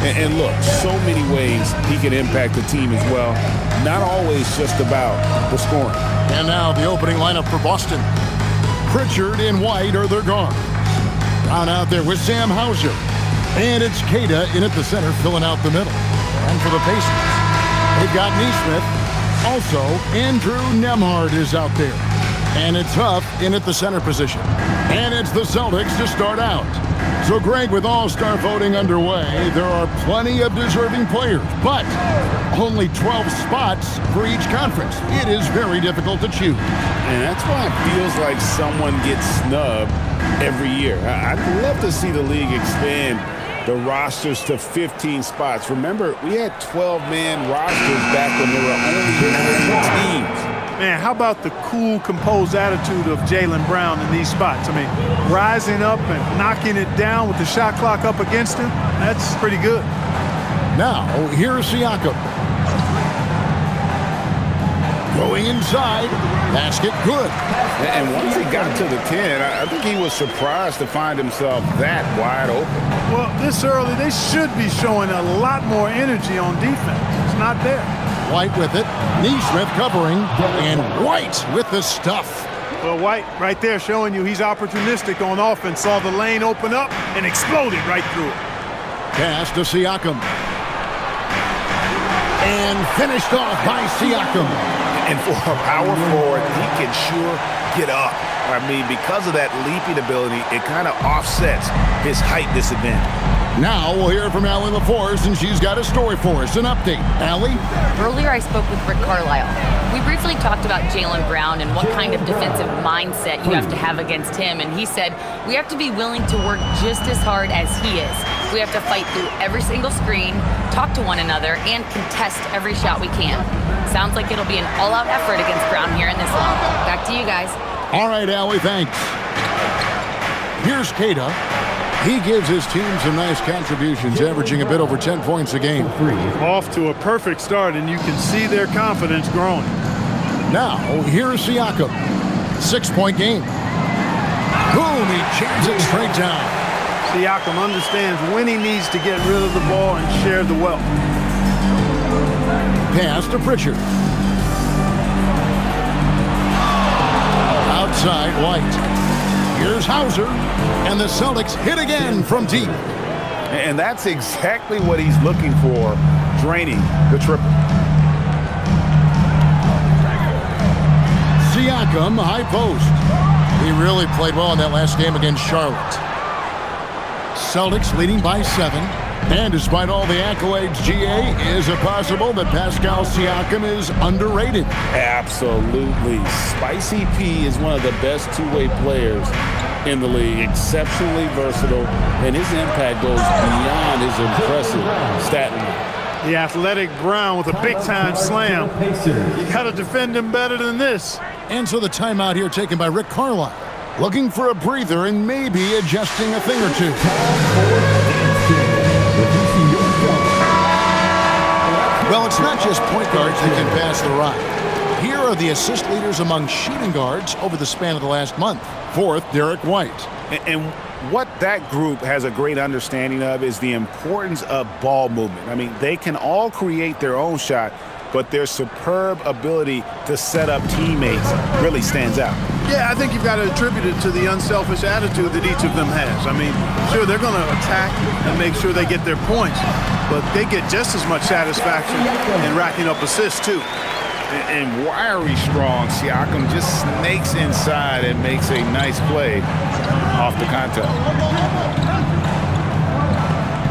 And look, so many ways he can impact the team as well. Not always just about the scoring. And now the opening lineup for Boston. Pritchard and White are their guards. Brown out there with Sam Hauser. And it's Kata in at the center, filling out the middle. And for the Pacers, they've got Nesmith. Also, Andrew Nembhard is out there. And it's Huff in at the center position. And it's the Celtics to start out. So, Greg, with All-Star voting underway, there are plenty of deserving players, but only 12 spots for each conference. It is very difficult to choose. And that's why it feels like someone gets snubbed every year. I'd love to see the league expand the rosters to 15 spots. Remember, we had 12-man rosters back when there were only 9 teams. Man, how about the cool, composed attitude of Jaylen Brown in these spots? I mean, rising up and knocking it down with the shot clock up against him, that's pretty good. Now, here's Siakam. Going inside. Basket good. And once he got to the 10, I think he was surprised to find himself that wide open. Well, this early, they should be showing a lot more energy on defense. It's not there. White with it. Nesmith covering. And White with the stuff. Well, White right there showing you he's opportunistic on offense. Saw the lane open up and exploded right through it. Pass to Siakam. And finished off by Siakam. And for a power forward, he can sure get up. I mean, because of that leaping ability, it kind of offsets his height disadvantage. Now we'll hear from Allie LaForce, and she's got a story for us. An update. Allie? Earlier I spoke with Rick Carlisle. We briefly talked about Jaylen Brown and what kind of defensive mindset you have to have against him. And he said, we have to be willing to work just as hard as he is. We have to fight through every single screen, talk to one another, and contest every shot we can. Sounds like it'll be an all-out effort against Brown here in this one. Back to you guys. All right, Allie, thanks. Here's Kata. He gives his team some nice contributions, averaging a bit over 10 points a game. Off to a perfect start, and you can see their confidence growing. Now, here's Siakam. 6-point game. Boom, he jams it straight down. Siakam understands when he needs to get rid of the ball and share the wealth. Pass to Pritchard. Outside, White. Here's Hauser, and the Celtics hit again from deep. And that's exactly what he's looking for, draining the triple. Siakam, high post. He really played well in that last game against Charlotte. Celtics leading by 7. And despite all the accolades, GA, is it possible that Pascal Siakam is underrated? Absolutely. Spicy P is one of the best two-way players in the league. Exceptionally versatile, and his impact goes beyond his impressive stat line. The athletic Brown with a big-time slam. You got to defend him better than this. And so the timeout here taken by Rick Carlisle. Looking for a breather and maybe adjusting a thing or two. Well, it's not just point guards that can pass the rock. Here are the assist leaders among shooting guards over the span of the last month. 4th, Derek White. And what that group has a great understanding of is the importance of ball movement. I mean, they can all create their own shot, but their superb ability to set up teammates really stands out. Yeah, I think you've got to attribute it to the unselfish attitude that each of them has. I mean, sure, they're going to attack and make sure they get their points, but they get just as much satisfaction in racking up assists, too. And wiry strong, Siakam just snakes inside and makes a nice play off the contact.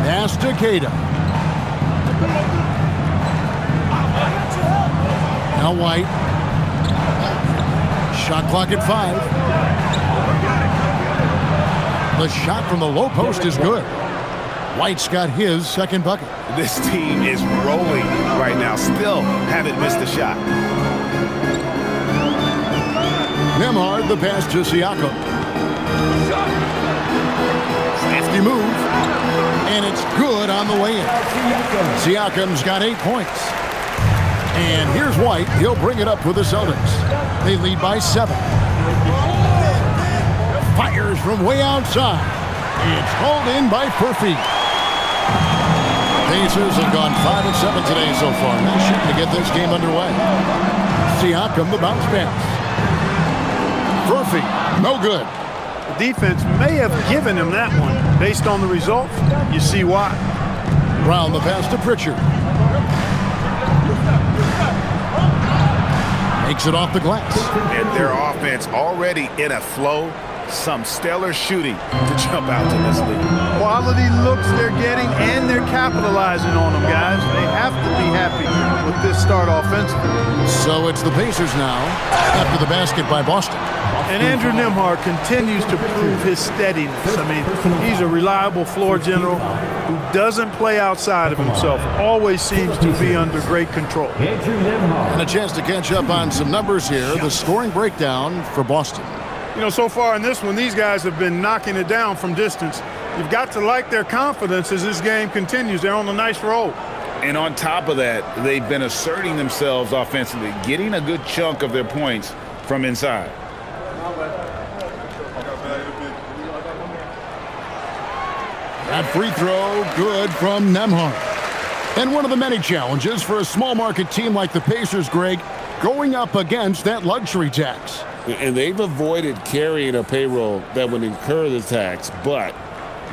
Pass to Kata. Now White. Shot clock at 5. The shot from the low post is good. White's got his second bucket. This team is rolling right now. Still haven't missed a shot. Nembhard, the pass to Siakam. Safety move. And it's good on the way in. Siakam's got 8 points. And here's White. He'll bring it up with the Celtics. They lead by 7. Fires from way outside. It's hauled in by Furphy. Pacers have gone 5 of 7 today so far. Nice shooting to get this game underway. Siakam, the bounce pass. Murphy, no good. The defense may have given him that one. Based on the results, you see why. Brown, the pass to Pritchard. Makes it off the glass. And their offense already in a flow. Some stellar shooting to jump out to this league. Quality looks they're getting, and they're capitalizing on them, guys. They have to be happy with this start offensively. So it's the Pacers now after the basket by Boston. And Andrew Nembhard continues to prove his steadiness. I mean, he's a reliable floor general who doesn't play outside of himself, always seems to be under great control. And a chance to catch up on some numbers here. The scoring breakdown for Boston. You know, so far in this one, these guys have been knocking it down from distance. You've got to like their confidence as this game continues. They're on a nice roll. And on top of that, they've been asserting themselves offensively, getting a good chunk of their points from inside. That free throw, good from Nembhard. And one of the many challenges for a small market team like the Pacers, Greg, going up against that luxury tax. And they've avoided carrying a payroll that would incur the tax. But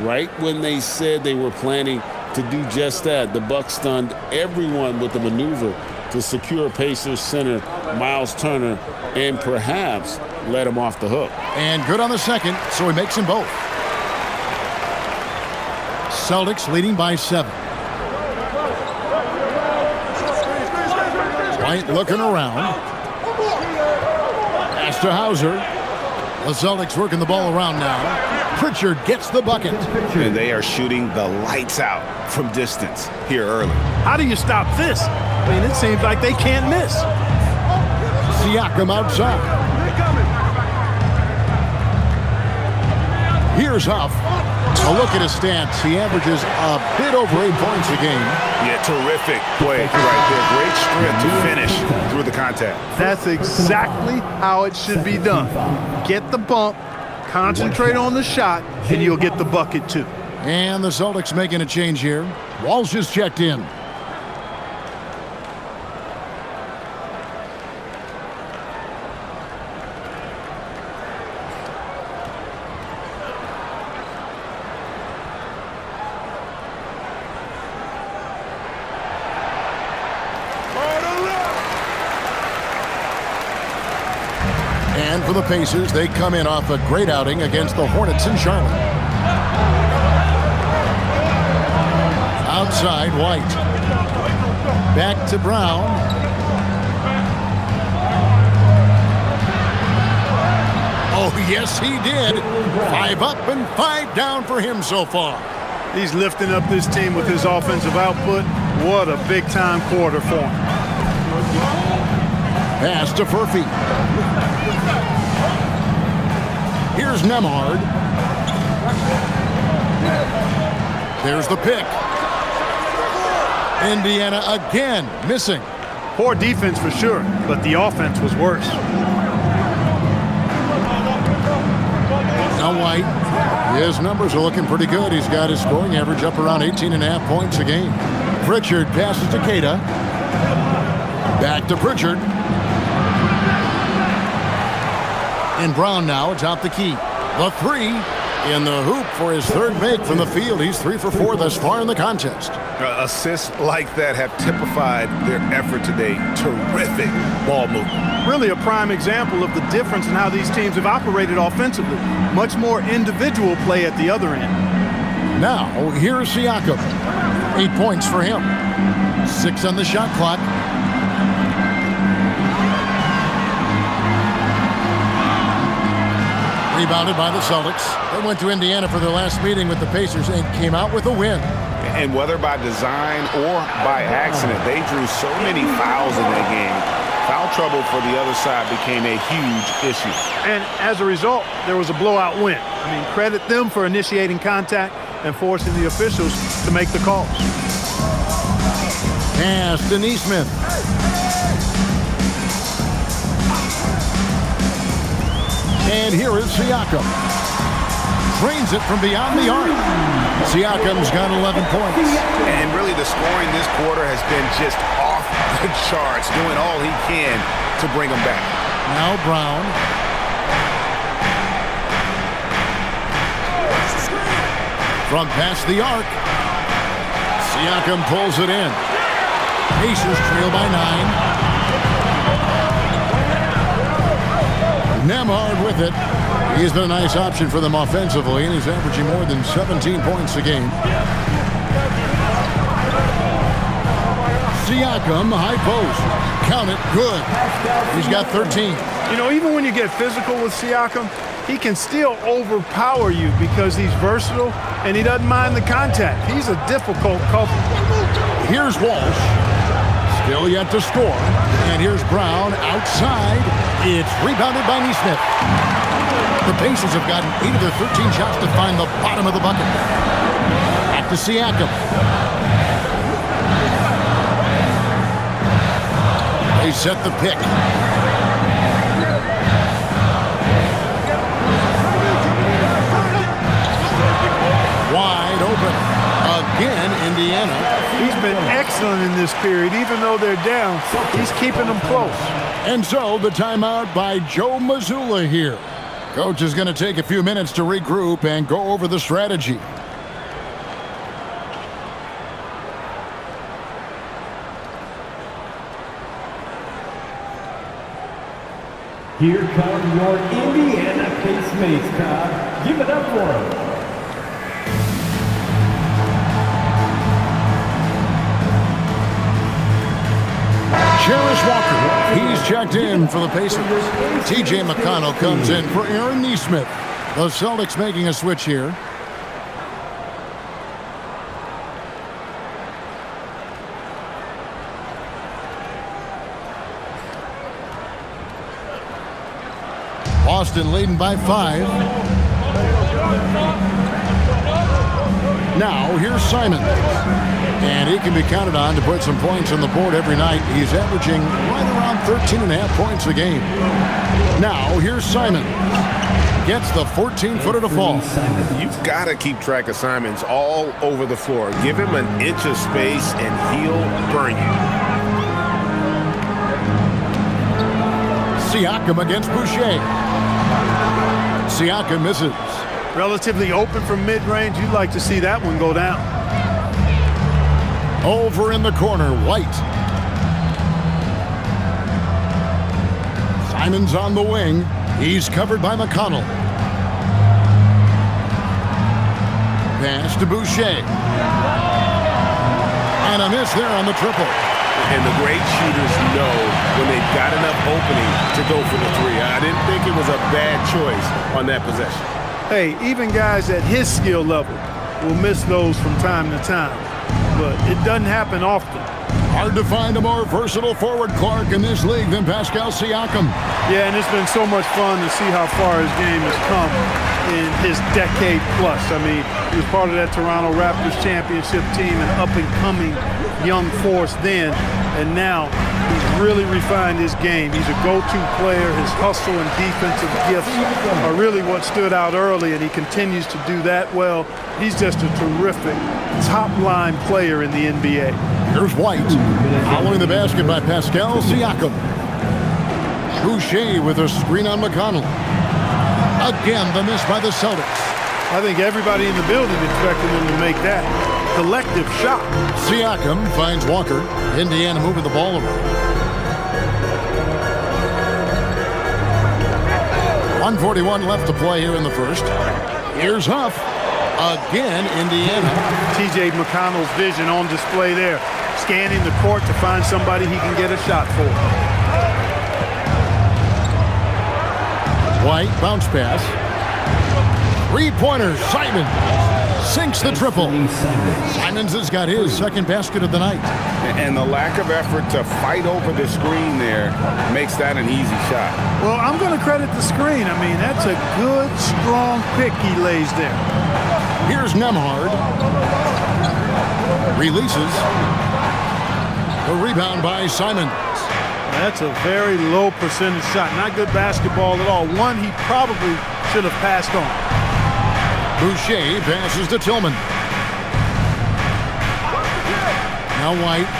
right when they said they were planning to do just that, the Bucks stunned everyone with the maneuver to secure Pacers center Miles Turner and perhaps let him off the hook. And good on the second, so he makes them both. Celtics leading by 7. White looking around. Pass to Hauser. The Celtics working the ball around now. Pritchard gets the bucket. And they are shooting the lights out from distance here early. How do you stop this? I mean, it seems like they can't miss. Siakam outside. Here's Huff. A look at his stats. He averages a bit over 8 points a game. Yeah, terrific play right there. Great strength to finish through the contact. That's exactly how it should be done. Get the bump, concentrate on the shot, and you'll get the bucket too. And the Celtics making a change here. Walsh is checked in. And for the Pacers, they come in off a great outing against the Hornets in Charlotte. Outside, White. Back to Brown. Oh, yes, he did. 5 up and 5 down for him so far. He's lifting up this team with his offensive output. What a big-time quarter for him. Pass to Murphy. Here's Nembhard. There's the pick. Indiana again missing. Poor defense for sure, but the offense was worse. Now White. His numbers are looking pretty good. He's got his scoring average up around 18.5 points a game. Pritchard passes to Keita. Back to Pritchard. And Brown now atop the key. The 3 in the hoop for his 3rd make from the field. He's 3 for 4 thus far in the contest. Assists like that have typified their effort today. Terrific ball movement. Really a prime example of the difference in how these teams have operated offensively. Much more individual play at the other end. Now, here's Siakam. 8 points for him. 6 on the shot clock. Rebounded by the Celtics. They went to Indiana for their last meeting with the Pacers and came out with a win. And whether by design or by accident, they drew so many fouls in that game. Foul trouble for the other side became a huge issue. And as a result, there was a blowout win. I mean, credit them for initiating contact and forcing the officials to make the calls. Pass to Nesmith. And here is Siakam. drains it from beyond the arc. Siakam's got 11 points. And really the scoring this quarter has been just off the charts, doing all he can to bring them back. Now Brown. From past the arc. Siakam pulls it in. Pacers trail by 9. Nembhard with it. He's been a nice option for them offensively, and he's averaging more than 17 points a game. Siakam, high post. Count it, good. He's got 13. You know, even when you get physical with Siakam, he can still overpower you because he's versatile and he doesn't mind the contact. He's a difficult cover. Here's Walsh. Still yet to score. And here's Brown outside. It's rebounded by Nesmith. The Pacers have gotten 8 of their 13 shots to find the bottom of the bucket. Back to Siakam. They set the pick. Wide open. Again, Indiana. He's been excellent in this period. Even though they're down, he's keeping them close. And so the timeout by Joe Mazzulla here. Coach is going to take a few minutes to regroup and go over the strategy. Here come your Indiana casemates, Cobb. Give it up for them. Jarris Walker, he's checked in for the Pacers. T.J. McConnell comes in for Aaron Nesmith. The Celtics making a switch here. Boston leading by 5. Now, here's Simon. And he can be counted on to put some points on the board every night. He's averaging right around 13.5 points a game. Now, here's Simon. Gets the 14-footer to fall. You've got to keep track of Simons all over the floor. Give him an inch of space, and he'll burn you. Siakam against Boucher. Siakam misses. Relatively open from mid-range. You'd like to see that one go down. Over in the corner, White. Simon's on the wing. He's covered by McConnell. Pass to Boucher. And a miss there on the triple. And the great shooters know when they've got enough opening to go for the three. I didn't think it was a bad choice on that possession. Hey, even guys at his skill level will miss those from time to time. But it doesn't happen often. Hard to find a more versatile forward, Clark, in this league than Pascal Siakam. Yeah, and it's been so much fun to see how far his game has come in his decade plus. I mean, he was part of that Toronto Raptors championship team, an up-and-coming young force then, and now he's really refined his game. He's a go-to player. His hustle and defensive gifts are really what stood out early, and he continues to do that well. He's just a terrific top-line player in the NBA. Here's White, following the basket by Pascal Siakam. Boucher with a screen on McConnell. Again, the miss by the Celtics. I think everybody in the building expected him to make that collective shot. Siakam finds Walker. Indiana moving the ball around. 1:41 left to play here in the first. Here's Huff. Again, Indiana. T.J. McConnell's vision on display there. Scanning the court to find somebody he can get a shot for. White, bounce pass. Three-pointer, Simon sinks the triple. Simons has got his second basket of the night. And the lack of effort to fight over the screen there makes that an easy shot. Well, I'm going to credit the screen. I mean, that's a good, strong pick he lays there. Here's Nembhard. Releases. The rebound by Simon. That's a very low percentage shot. Not good basketball at all. One he probably should have passed on. Boucher passes to Tillman. Now White.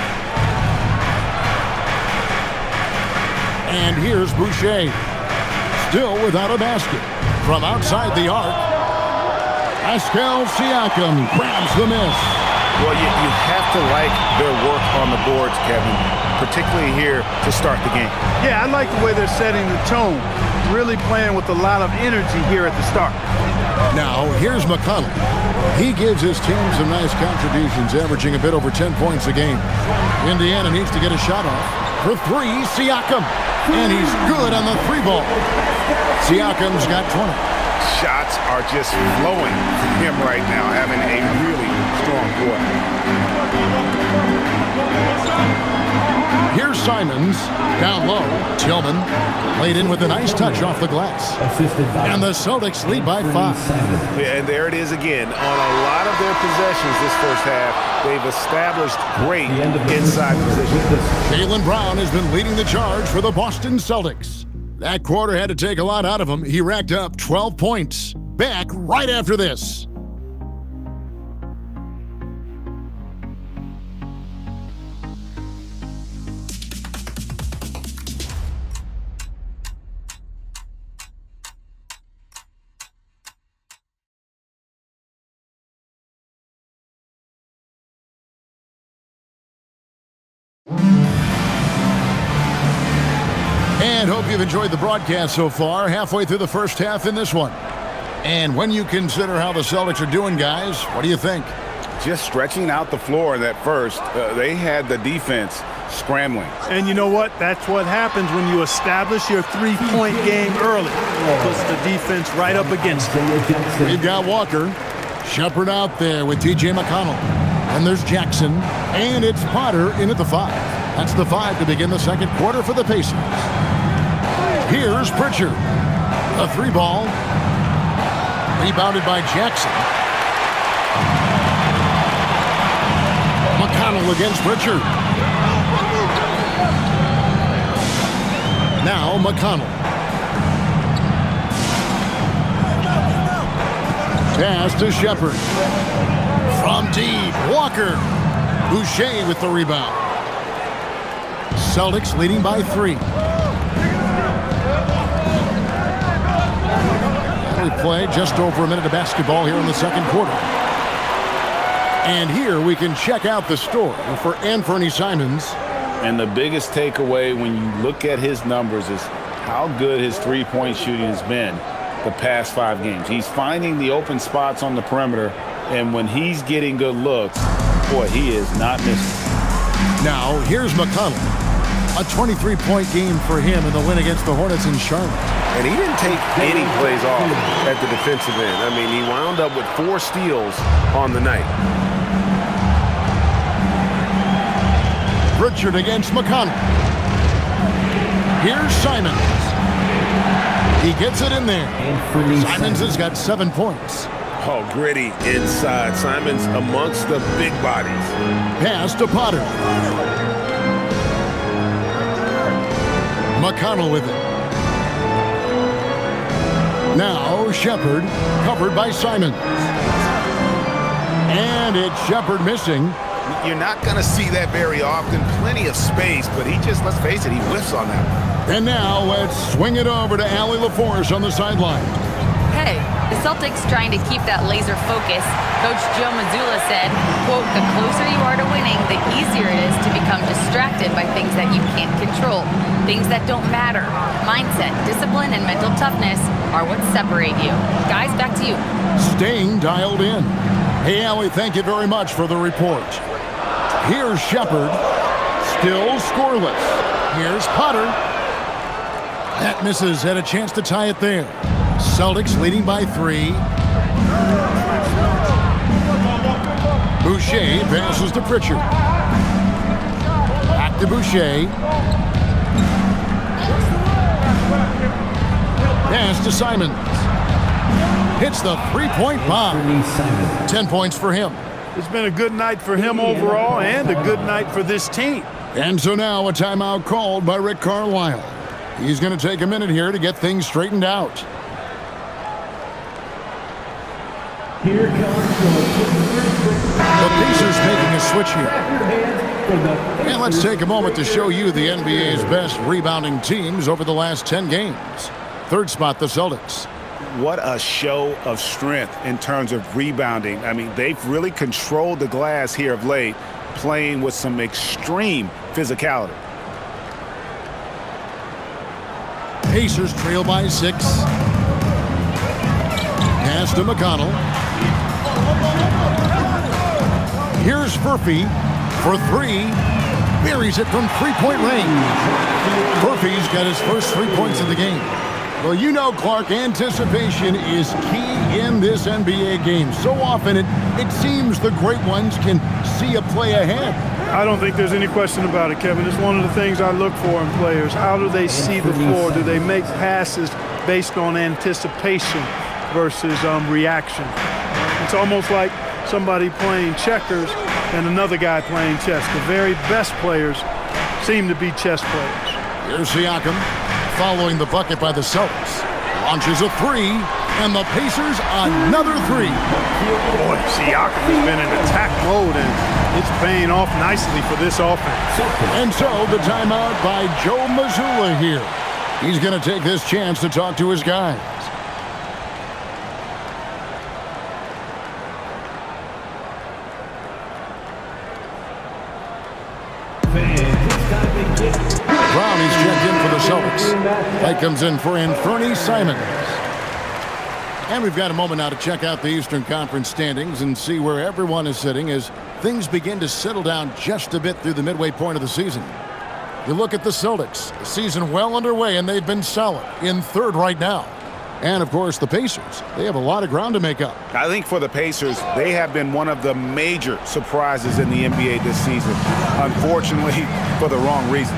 And here's Boucher. Still without a basket. From outside the arc, Pascal Siakam grabs the miss. Well, you have to like their work on the boards, Kevin, particularly here to start the game. Yeah, I like the way they're setting the tone. Really playing with a lot of energy here at the start. Now, here's McConnell. He gives his team some nice contributions, averaging a bit over 10 points a game. Indiana needs to get a shot off. For three, Siakam. And he's good on the three ball. Siakam's got 20. Shots are just flowing from him right now, having a really strong quarter. Here's Simons. Down low. Tillman laid in with a nice touch off the glass. And the Celtics lead by 5. Yeah, and there it is again. On a lot of their possessions this first half, they've established great inside position. Jaylen Brown has been leading the charge for the Boston Celtics. That quarter had to take a lot out of him. He racked up 12 points. Back right after this. And hope you've enjoyed the broadcast so far. Halfway through the first half in this one. And when you consider how the Celtics are doing, guys, what do you think? Just stretching out the floor in that first. They had the defense scrambling. And you know what? That's what happens when you establish your three-point game early. Puts the defense right up against it. We've got Walker. Shepard out there with T.J. McConnell. And there's Jackson. And it's Potter in at the 5. That's the 5 to begin the second quarter for the Pacers. Here's Pritchard. A 3-ball. Rebounded by Jackson. McConnell against Pritchard. Now McConnell. Pass to Shepard. From deep, Walker. Boucher with the rebound. Celtics leading by 3. We play just over a minute of basketball here in the second quarter. And here we can check out the story for Anthony Simons. And the biggest takeaway when you look at his numbers is how good his three-point shooting has been the past 5 games. He's finding the open spots on the perimeter, and when he's getting good looks, boy, he is not missing. Now, here's McConnell. A 23-point game for him in the win against the Hornets in Charlotte. And he didn't take any plays off at the defensive end. I mean, he wound up with 4 steals on the night. Pritchard against McConnell. Here's Simons. He gets it in there. Simons has got 7 points. Oh, gritty inside. Simons amongst the big bodies. Pass to Potter. McConnell with it. Now Shepard, covered by Simons. And it's Shepard missing. You're not going to see that very often. Plenty of space, but he just, let's face it, he whiffs on that one. And now let's swing it over to Allie LaForce on the sideline. Hey, the Celtics trying to keep that laser focus. Coach Joe Mazzulla said, quote, the closer you are to winning, the easier it is to become distracted by things that you can't control, things that don't matter. Mindset, discipline, and mental toughness are what separate you. Guys, back to you. Staying dialed in. Hey, Allie, thank you very much for the report. Here's Shepard, still scoreless. Here's Potter. That misses, had a chance to tie it there. Celtics leading by 3. Boucher passes to Pritchard. Back to Boucher. Pass to Simons. Hits the 3-point bomb. 10 points for him. It's been a good night for him overall and a good night for this team. And so now a timeout called by Rick Carlisle. He's going to take a minute here to get things straightened out. Here comes The Pacers making a switch here. And let's take a moment to show you the NBA's best rebounding teams over the last 10 games. Third spot, the Celtics. What a show of strength in terms of rebounding. I mean, they've really controlled the glass here of late, playing with some extreme physicality. Pacers trail by 6. Pass to McConnell. Here's Murphy for 3. Buries it from three-point range. Murphy's got his first 3 points in the game. Well, you know, Clark, anticipation is key in this NBA game. So often it seems the great ones can see a play ahead. I don't think there's any question about it, Kevin. It's one of the things I look for in players. How do they see the floor? Do they make passes based on anticipation versus reaction? It's almost like somebody playing checkers and another guy playing chess. The very best players seem to be chess players. Here's Siakam following the bucket by the Celtics. Launches a 3, and the Pacers another 3. Boy, Siakam has been in attack mode, and it's paying off nicely for this offense. And so the timeout by Joe Mazzulla here. He's going to take this chance to talk to his guys. Brown is checked in for the Celtics. That comes in for Anthony Simons. And we've got a moment now to check out the Eastern Conference standings and see where everyone is sitting as things begin to settle down just a bit through the midway point of the season. You look at the Celtics, the season well underway, and they've been solid in third right now. And, of course, the Pacers. They have a lot of ground to make up. I think for the Pacers, they have been one of the major surprises in the NBA this season, unfortunately, for the wrong reason.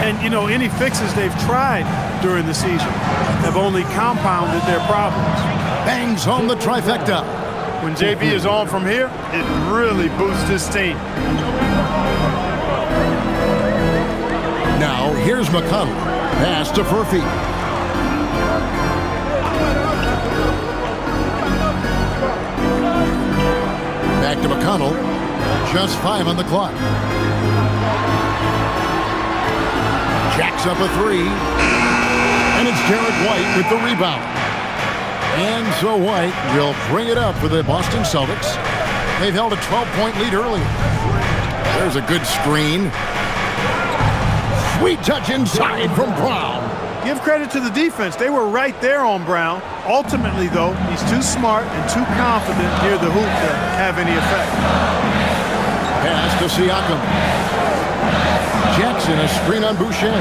And, you know, any fixes they've tried during the season have only compounded their problems. Bangs home the trifecta. When JB is on from here, it really boosts his team. Now, here's McConnell. Pass to Murphy. Back to McConnell. Just 5 on the clock. Jacks up a 3. And it's Derek White with the rebound. And so White will bring it up for the Boston Celtics. They've held a 12-point lead earlier. There's a good screen. Sweet touch inside from Brown. Give credit to the defense. They were right there on Brown. Ultimately, though, he's too smart and too confident near the hoop to have any effect. Pass to Siakam. Jackson, a screen on Boucher.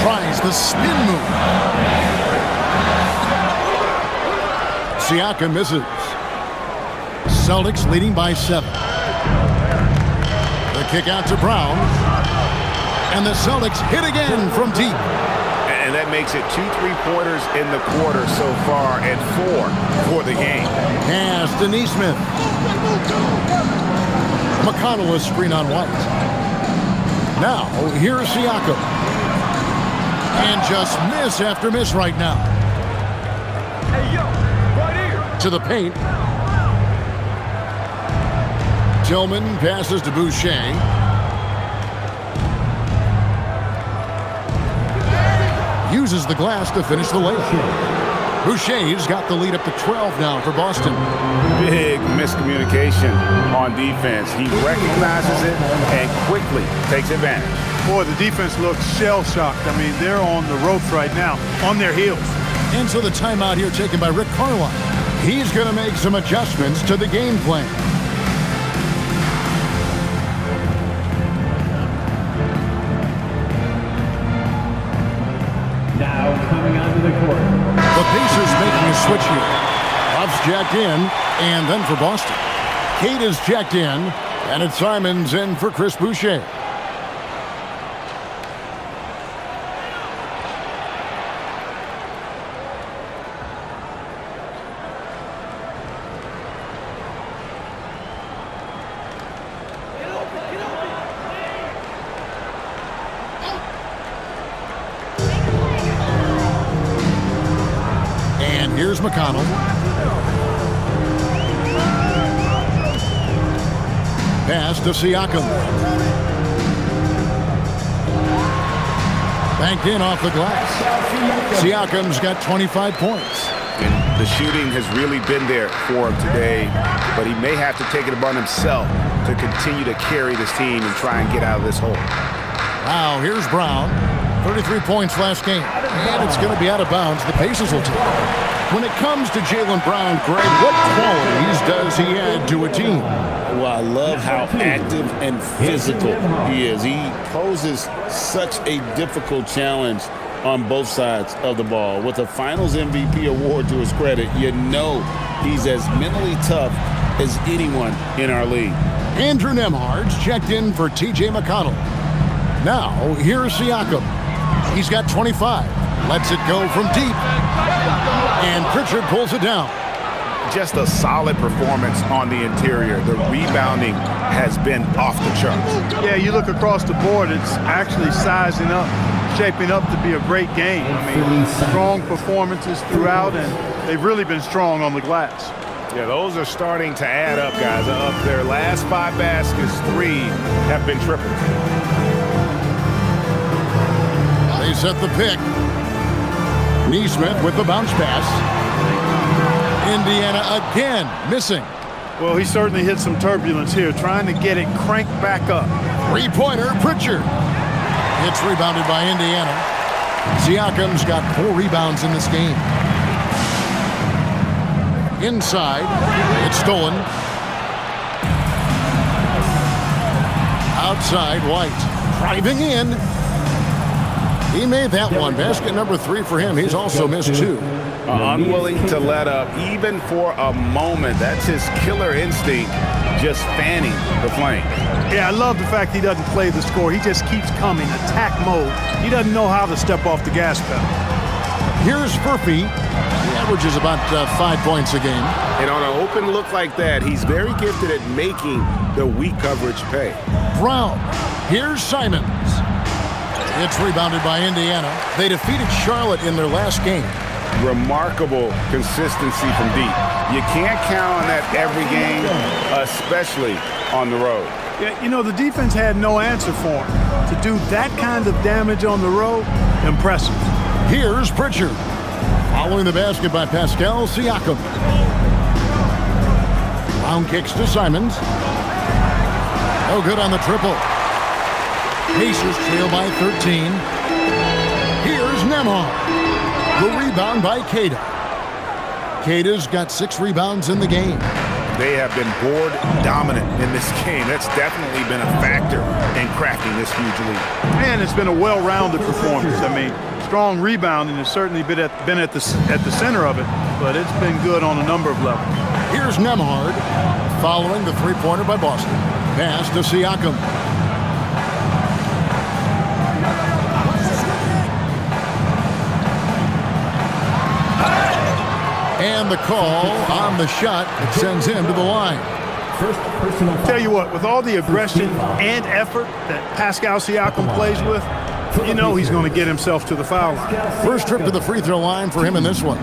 Tries the spin move. Siakam misses. Celtics leading by 7. The kick out to Brown. And the Celtics hit again from deep. And that makes it 2 3-pointers in the quarter so far and 4 for the game. Pass to Nesmith. McConnell is screen on White. Now, here's Siakam. And just miss after miss right now. Hey, yo, right here. To the paint. Tillman passes to Boucher. Uses the glass to finish the layup. Boucher's got the lead up to 12 now for Boston. Big miscommunication on defense. He recognizes it and quickly takes advantage. Boy, the defense looks shell-shocked. I mean, they're on the ropes right now, on their heels. And so the timeout here taken by Rick Carlisle. He's going to make some adjustments to the game plan. Now coming onto the court. The Pacers making a switch here. Ruff's jacked in, and then for Boston. Kate is jacked in, and it's Simons in for Chris Boucher. Here's McConnell. Pass to Siakam. Banked in off the glass. Siakam's got 25 points. And the shooting has really been there for him today, but he may have to take it upon himself to continue to carry this team and try and get out of this hole. Now, here's Brown. 33 points last game. And it's going to be out of bounds. The Pacers will take it. When it comes to Jaylen Brown, Greg, what qualities does he add to a team? Well, I love how active and physical he is. He poses such a difficult challenge on both sides of the ball. With a Finals MVP award to his credit, you know he's as mentally tough as anyone in our league. Andrew Nembhard's checked in for T.J. McConnell. Now, here's Siakam. He's got 25. Lets it go from deep. And Pritchard pulls it down. Just a solid performance on the interior. The rebounding has been off the charts. Yeah, you look across the board, it's actually sizing up, shaping up to be a great game. I mean, strong performances throughout, and they've really been strong on the glass. Yeah, those are starting to add up, guys. Of their last 5 baskets, 3 have been triples. They set the pick. Neesmith with the bounce pass. Indiana again missing. Well, he certainly hit some turbulence here, trying to get it cranked back up. Three-pointer, Pritchard. It's rebounded by Indiana. Siakam's got 4 rebounds in this game. Inside, it's stolen. Outside, White driving in. He made that one. Basket number 3 for him. He's also missed 2. Unwilling to let up, even for a moment. That's his killer instinct, just fanning the flame. Yeah, I love the fact he doesn't play the score. He just keeps coming, attack mode. He doesn't know how to step off the gas pedal. Here's Murphy. He averages about 5 points a game. And on an open look like that, he's very gifted at making the weak coverage pay. Brown. Here's Simons. It's rebounded by Indiana. They defeated Charlotte in their last game. Remarkable consistency from deep. You can't count on that every game, especially on the road. Yeah, you know, the defense had no answer for him. To do that kind of damage on the road, impressive. Here's Pritchard. Following the basket by Pascal Siakam. Brown kicks to Simons. No good on the triple. Pacers trail by 13. Here's Nembhard. The rebound by Kata. Kata's got 6 rebounds in the game. They have been board dominant in this game. That's definitely been a factor in cracking this huge lead. And it's been a well-rounded performance. I mean, strong rebounding has certainly been at the center of it, but it's been good on a number of levels. Here's Nembhard following the 3-pointer by Boston. Pass to Siakam. And the call on the shot that sends him to the line. Tell you what, with all the aggression and effort that Pascal Siakam plays with, you know he's going to get himself to the foul line. First trip to the free throw line for him in this one.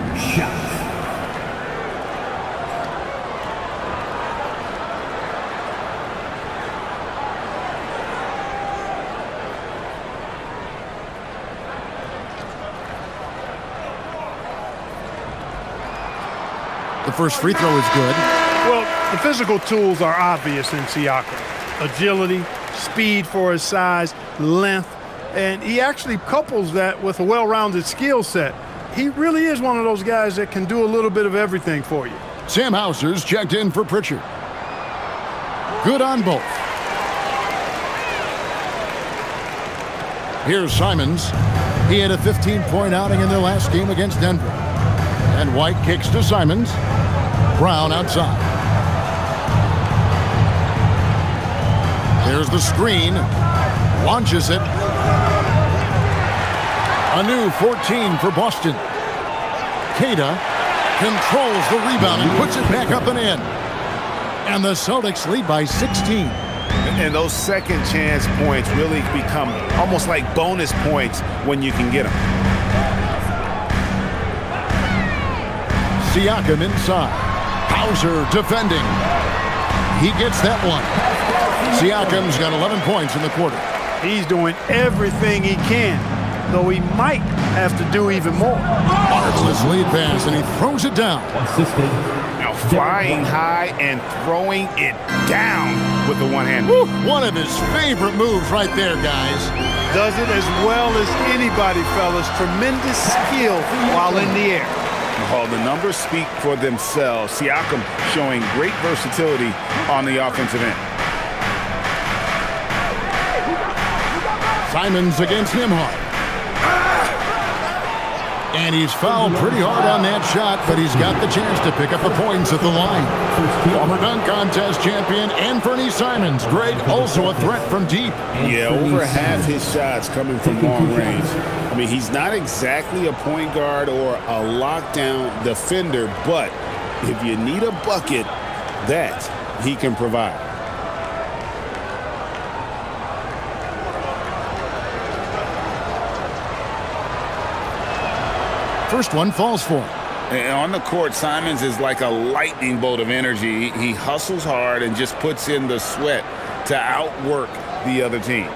The first free throw is good. Well, the physical tools are obvious in Siakam. Agility, speed for his size, length, and he actually couples that with a well-rounded skill set. He really is one of those guys that can do a little bit of everything for you. Sam Hauser's checked in for Pritchard. Good on both. Here's Simons. He had a 15-point outing in their last game against Denver. And White kicks to Simons. Brown outside. There's the screen. Launches it. A new 14 for Boston. Kata controls the rebound and puts it back up and in. And the Celtics lead by 16. And those second chance points really become almost like bonus points when you can get them. Siakam inside. Hauser defending. He gets that one. Siakam's got 11 points in the quarter. He's doing everything he can, though he might have to do even more. Marvelous lead pass, and he throws it down. Now flying high and throwing it down with the one hand. One of his favorite moves right there, guys. Does it as well as anybody, fellas. Tremendous skill while in the air. Well, the numbers speak for themselves. Siakam showing great versatility on the offensive end. Simons against Nembhard. And he's fouled pretty hard on that shot, but he's got the chance to pick up the points at the line. Former dunk contest champion Anthony Simons. Great, also a threat from deep. Yeah, over half his shots coming from long range. I mean, he's not exactly a point guard or a lockdown defender, but if you need a bucket, that he can provide. First one falls for him. And on the court, Simons is like a lightning bolt of energy. He hustles hard and just puts in the sweat to outwork the other team.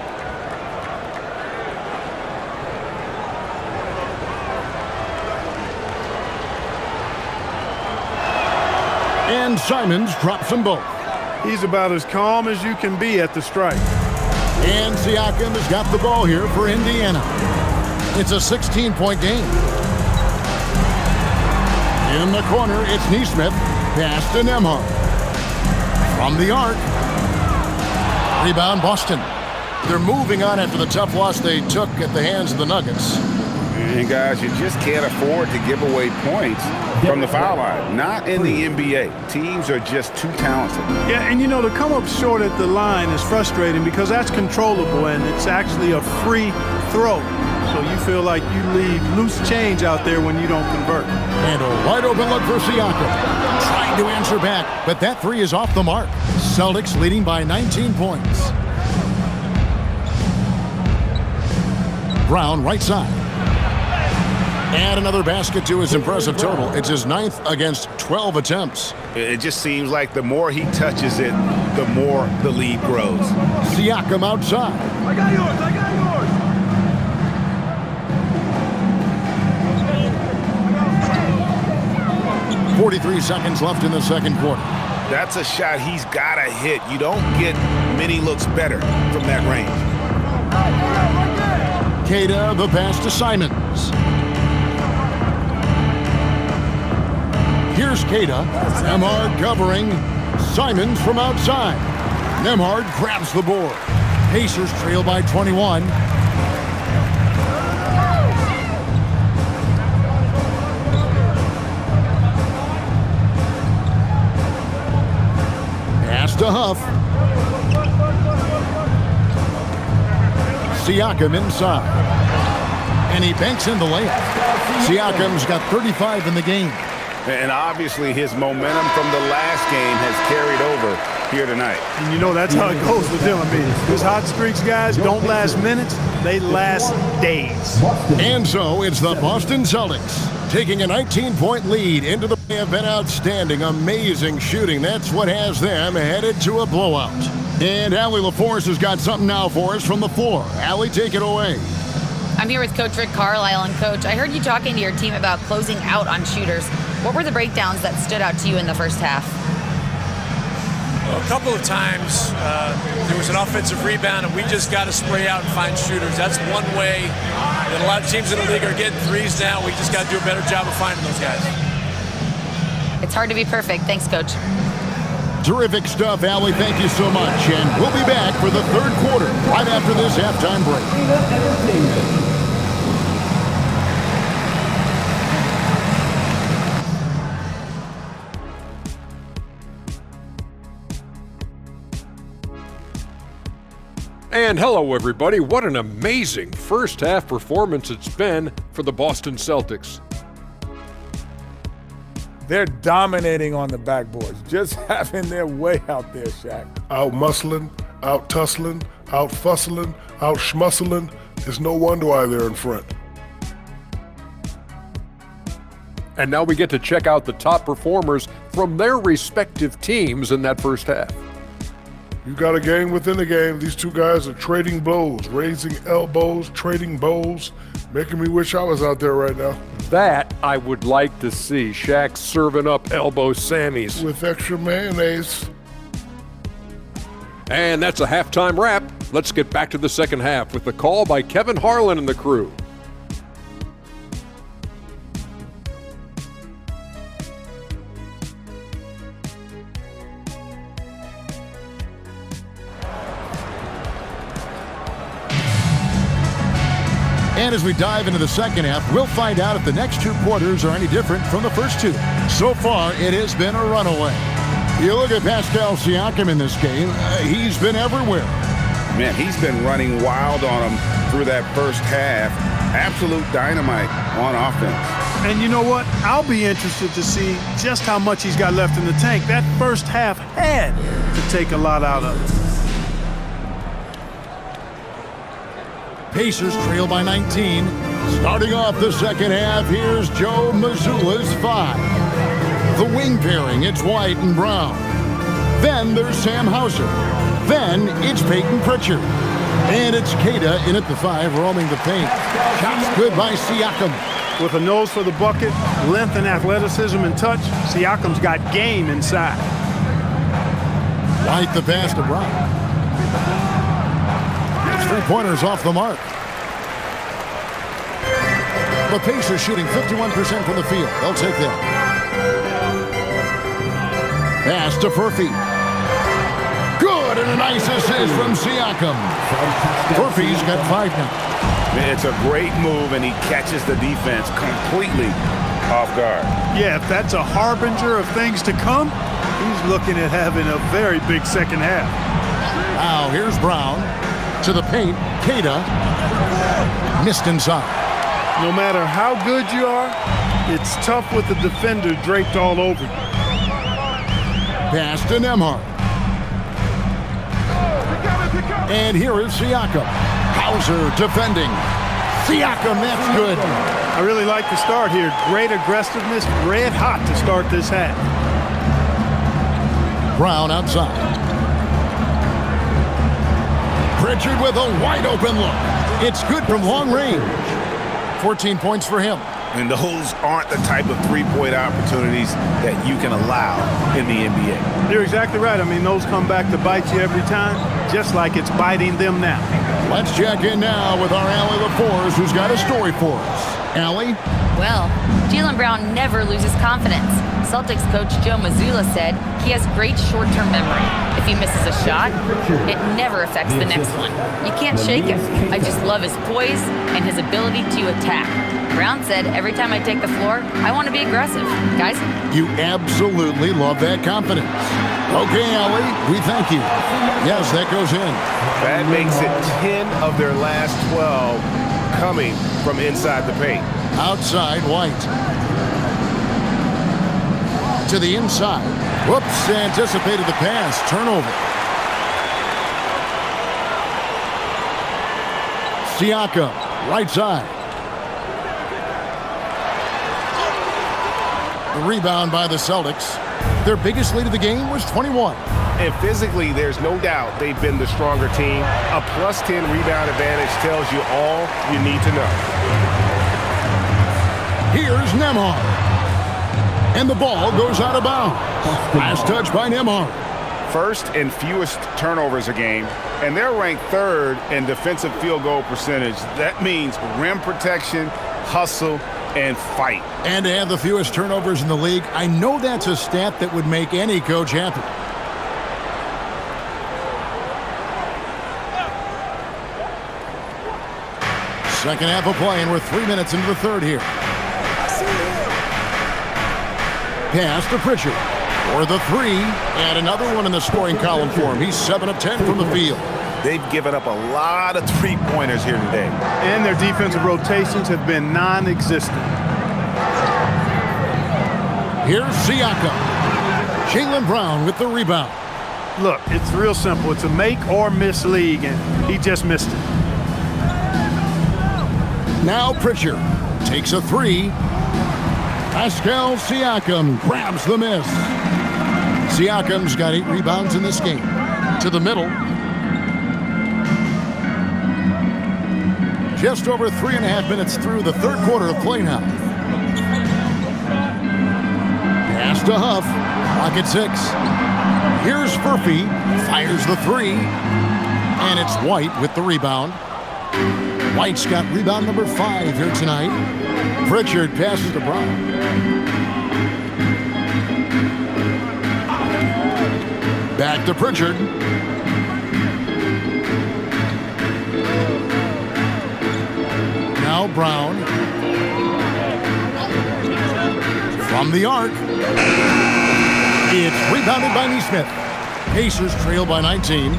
And Simons drops them both. He's about as calm as you can be at the strike. And Siakam has got the ball here for Indiana. It's a 16-point game. In the corner, it's Nesmith. Pass to Nembhard. From the arc. Rebound, Boston. They're moving on after the tough loss they took at the hands of the Nuggets. And guys, you just can't afford to give away points from the foul line. Not in the NBA. Teams are just too talented. Yeah, and you know, to come up short at the line is frustrating because that's controllable and it's actually a free throw. So you feel like you leave loose change out there when you don't convert. And a wide open look for Siakam. Trying to answer back, but that three is off the mark. Celtics leading by 19 points. Brown, right side. And another basket to his impressive total. It's his 9th against 12 attempts. It just seems like the more he touches it, the more the lead grows. Siakam outside. I got yours. 43 seconds left in the second quarter. That's a shot he's got to hit. You don't get many looks better from that range. Kata, the pass to Simons. Here's Kata. Nembhard covering. Simons from outside. Nembhard grabs the board. Pacers trail by 21. Pass to Huff. Siakam inside. And he banks in the layup. Siakam's got 35 in the game. And obviously his momentum from the last game has carried over here tonight. And you know that's how it goes with him. I mean, his hot streaks, guys, don't last minutes. They last days. And so it's the Boston Celtics taking a 19-point lead into the. They have been outstanding, amazing shooting. That's what has them headed to a blowout. And Allie LaForce has got something now for us from the floor. Allie, take it away. I'm here with Coach Rick Carlisle. And Coach, I heard you talking to your team about closing out on shooters. What were the breakdowns that stood out to you in the first half? Well, a couple of times there was an offensive rebound, and we just got to spray out and find shooters. That's one way that a lot of teams in the league are getting threes now. We just got to do a better job of finding those guys. It's hard to be perfect. Thanks, Coach. Terrific stuff, Allie. Thank you so much. And we'll be back for the third quarter right after this halftime break. And hello, everybody. What an amazing first half performance it's been for the Boston Celtics. They're dominating on the backboards, just having their way out there, Shaq. Out muscling, out tussling, out fussling, out schmussling. It's no wonder why they're in front. And now we get to check out the top performers from their respective teams in that first half. You got a game within the game. These two guys are trading blows, raising elbows, trading bows, making me wish I was out there right now. That I would like to see. Shaq serving up elbow Sammys. With extra mayonnaise. And that's a halftime wrap. Let's get back to the second half with the call by Kevin Harlan and the crew. And as we dive into the second half, we'll find out if the next two quarters are any different from the first two. So far, it has been a runaway. You look at Pascal Siakam in this game, he's been everywhere. Man, he's been running wild on him through that first half. Absolute dynamite on offense. And you know what? I'll be interested to see just how much he's got left in the tank. That first half had to take a lot out of it. Pacers trail by 19. Starting off the second half, here's Joe Mazzulla's 5. The wing pairing, it's White and Brown. Then there's Sam Hauser. Then it's Peyton Pritchard. And it's Kata in at the 5, roaming the paint. Shots good by Siakam. With a nose for the bucket, length and athleticism and touch, Siakam's got game inside. White the pass to Brown. Three-pointers off the mark. The Pacers shooting 51% from the field. They'll take that. Pass to Furphy. Good, and a nice assist from Siakam. Furphy's got 5 now. Man, it's a great move, and he catches the defense completely off guard. Yeah, if that's a harbinger of things to come, he's looking at having a very big second half. Now here's Brown. To the paint, Kata missed inside. No matter how good you are, it's tough with the defender draped all over you. Pass to Nembhard. And here is Siakam. Hauser defending. Siakam, that's good. I really like the start here. Great aggressiveness, red hot to start this half. Brown outside. Pritchard with a wide-open look. It's good from long range. 14 points for him. And those aren't the type of three-point opportunities that you can allow in the NBA. You're exactly right. I mean, those come back to bite you every time, just like it's biting them now. Let's check in now with our Allie LaForce, who's got a story for us. Allie? Well, Jaylen Brown never loses confidence. Celtics coach Joe Mazzulla said he has great short-term memory. If he misses a shot, it never affects the next one. You can't shake him. I just love his poise and his ability to attack. Brown said, every time I take the floor, I want to be aggressive. Guys? You absolutely love that confidence. Okay, Allie, we thank you. Yes, that goes in. That makes it 10 of their last 12 coming from inside the paint. Outside, White. To the inside. Whoops, anticipated the pass. Turnover. Siakam, right side. The rebound by the Celtics. Their biggest lead of the game was 21. And physically, there's no doubt they've been the stronger team. A plus 10 rebound advantage tells you all you need to know. Here's Nembhard. And the ball goes out of bounds. Last touch by Nembhard. First and fewest turnovers a game, and they're ranked 3rd in defensive field goal percentage. That means rim protection, hustle, and fight. And to have the fewest turnovers in the league, I know that's a stat that would make any coach happy. Second half of play, and we're 3 minutes into the third here. Pass to Pritchard for the 3, and another one in the scoring column for him. He's 7 of 10 from the field. They've given up a lot of three-pointers here today. And their defensive rotations have been non-existent. Here's Siakam. Jaylen Brown with the rebound. Look, it's real simple. It's a make or miss league, and he just missed it. Now Pritchard takes a 3. Pascal Siakam grabs the miss. Siakam's got 8 rebounds in this game. To the middle. Just over 3.5 minutes through the third quarter of play now. Pass to Huff. Clock at 6. Here's Furphy. Fires the 3. And it's White with the rebound. White's got rebound number 5 here tonight. Pritchard passes to Brown. Back to Pritchard. Now Brown. From the arc. It's rebounded by Neesmith. Pacers trail by 19.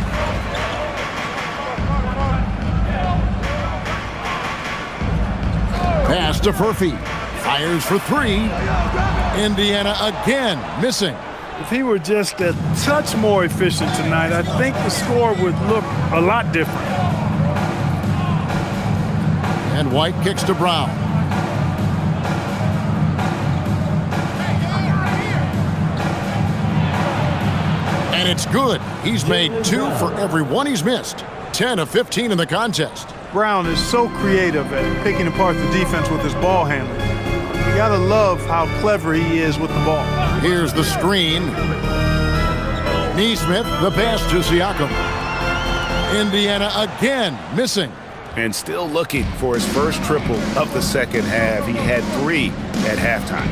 Pass to Furphy. Fires for 3. Indiana again missing. If he were just a touch more efficient tonight, I think the score would look a lot different. And White kicks to Brown. And it's good. He's made 2 for every 1 he's missed. 10 of 15 in the contest. Brown is so creative at picking apart the defense with his ball handling. You gotta love how clever he is with the ball. Here's the screen. Neesmith, the pass to Siakam. Indiana again missing. And still looking for his first triple of the second half. He had 3 at halftime.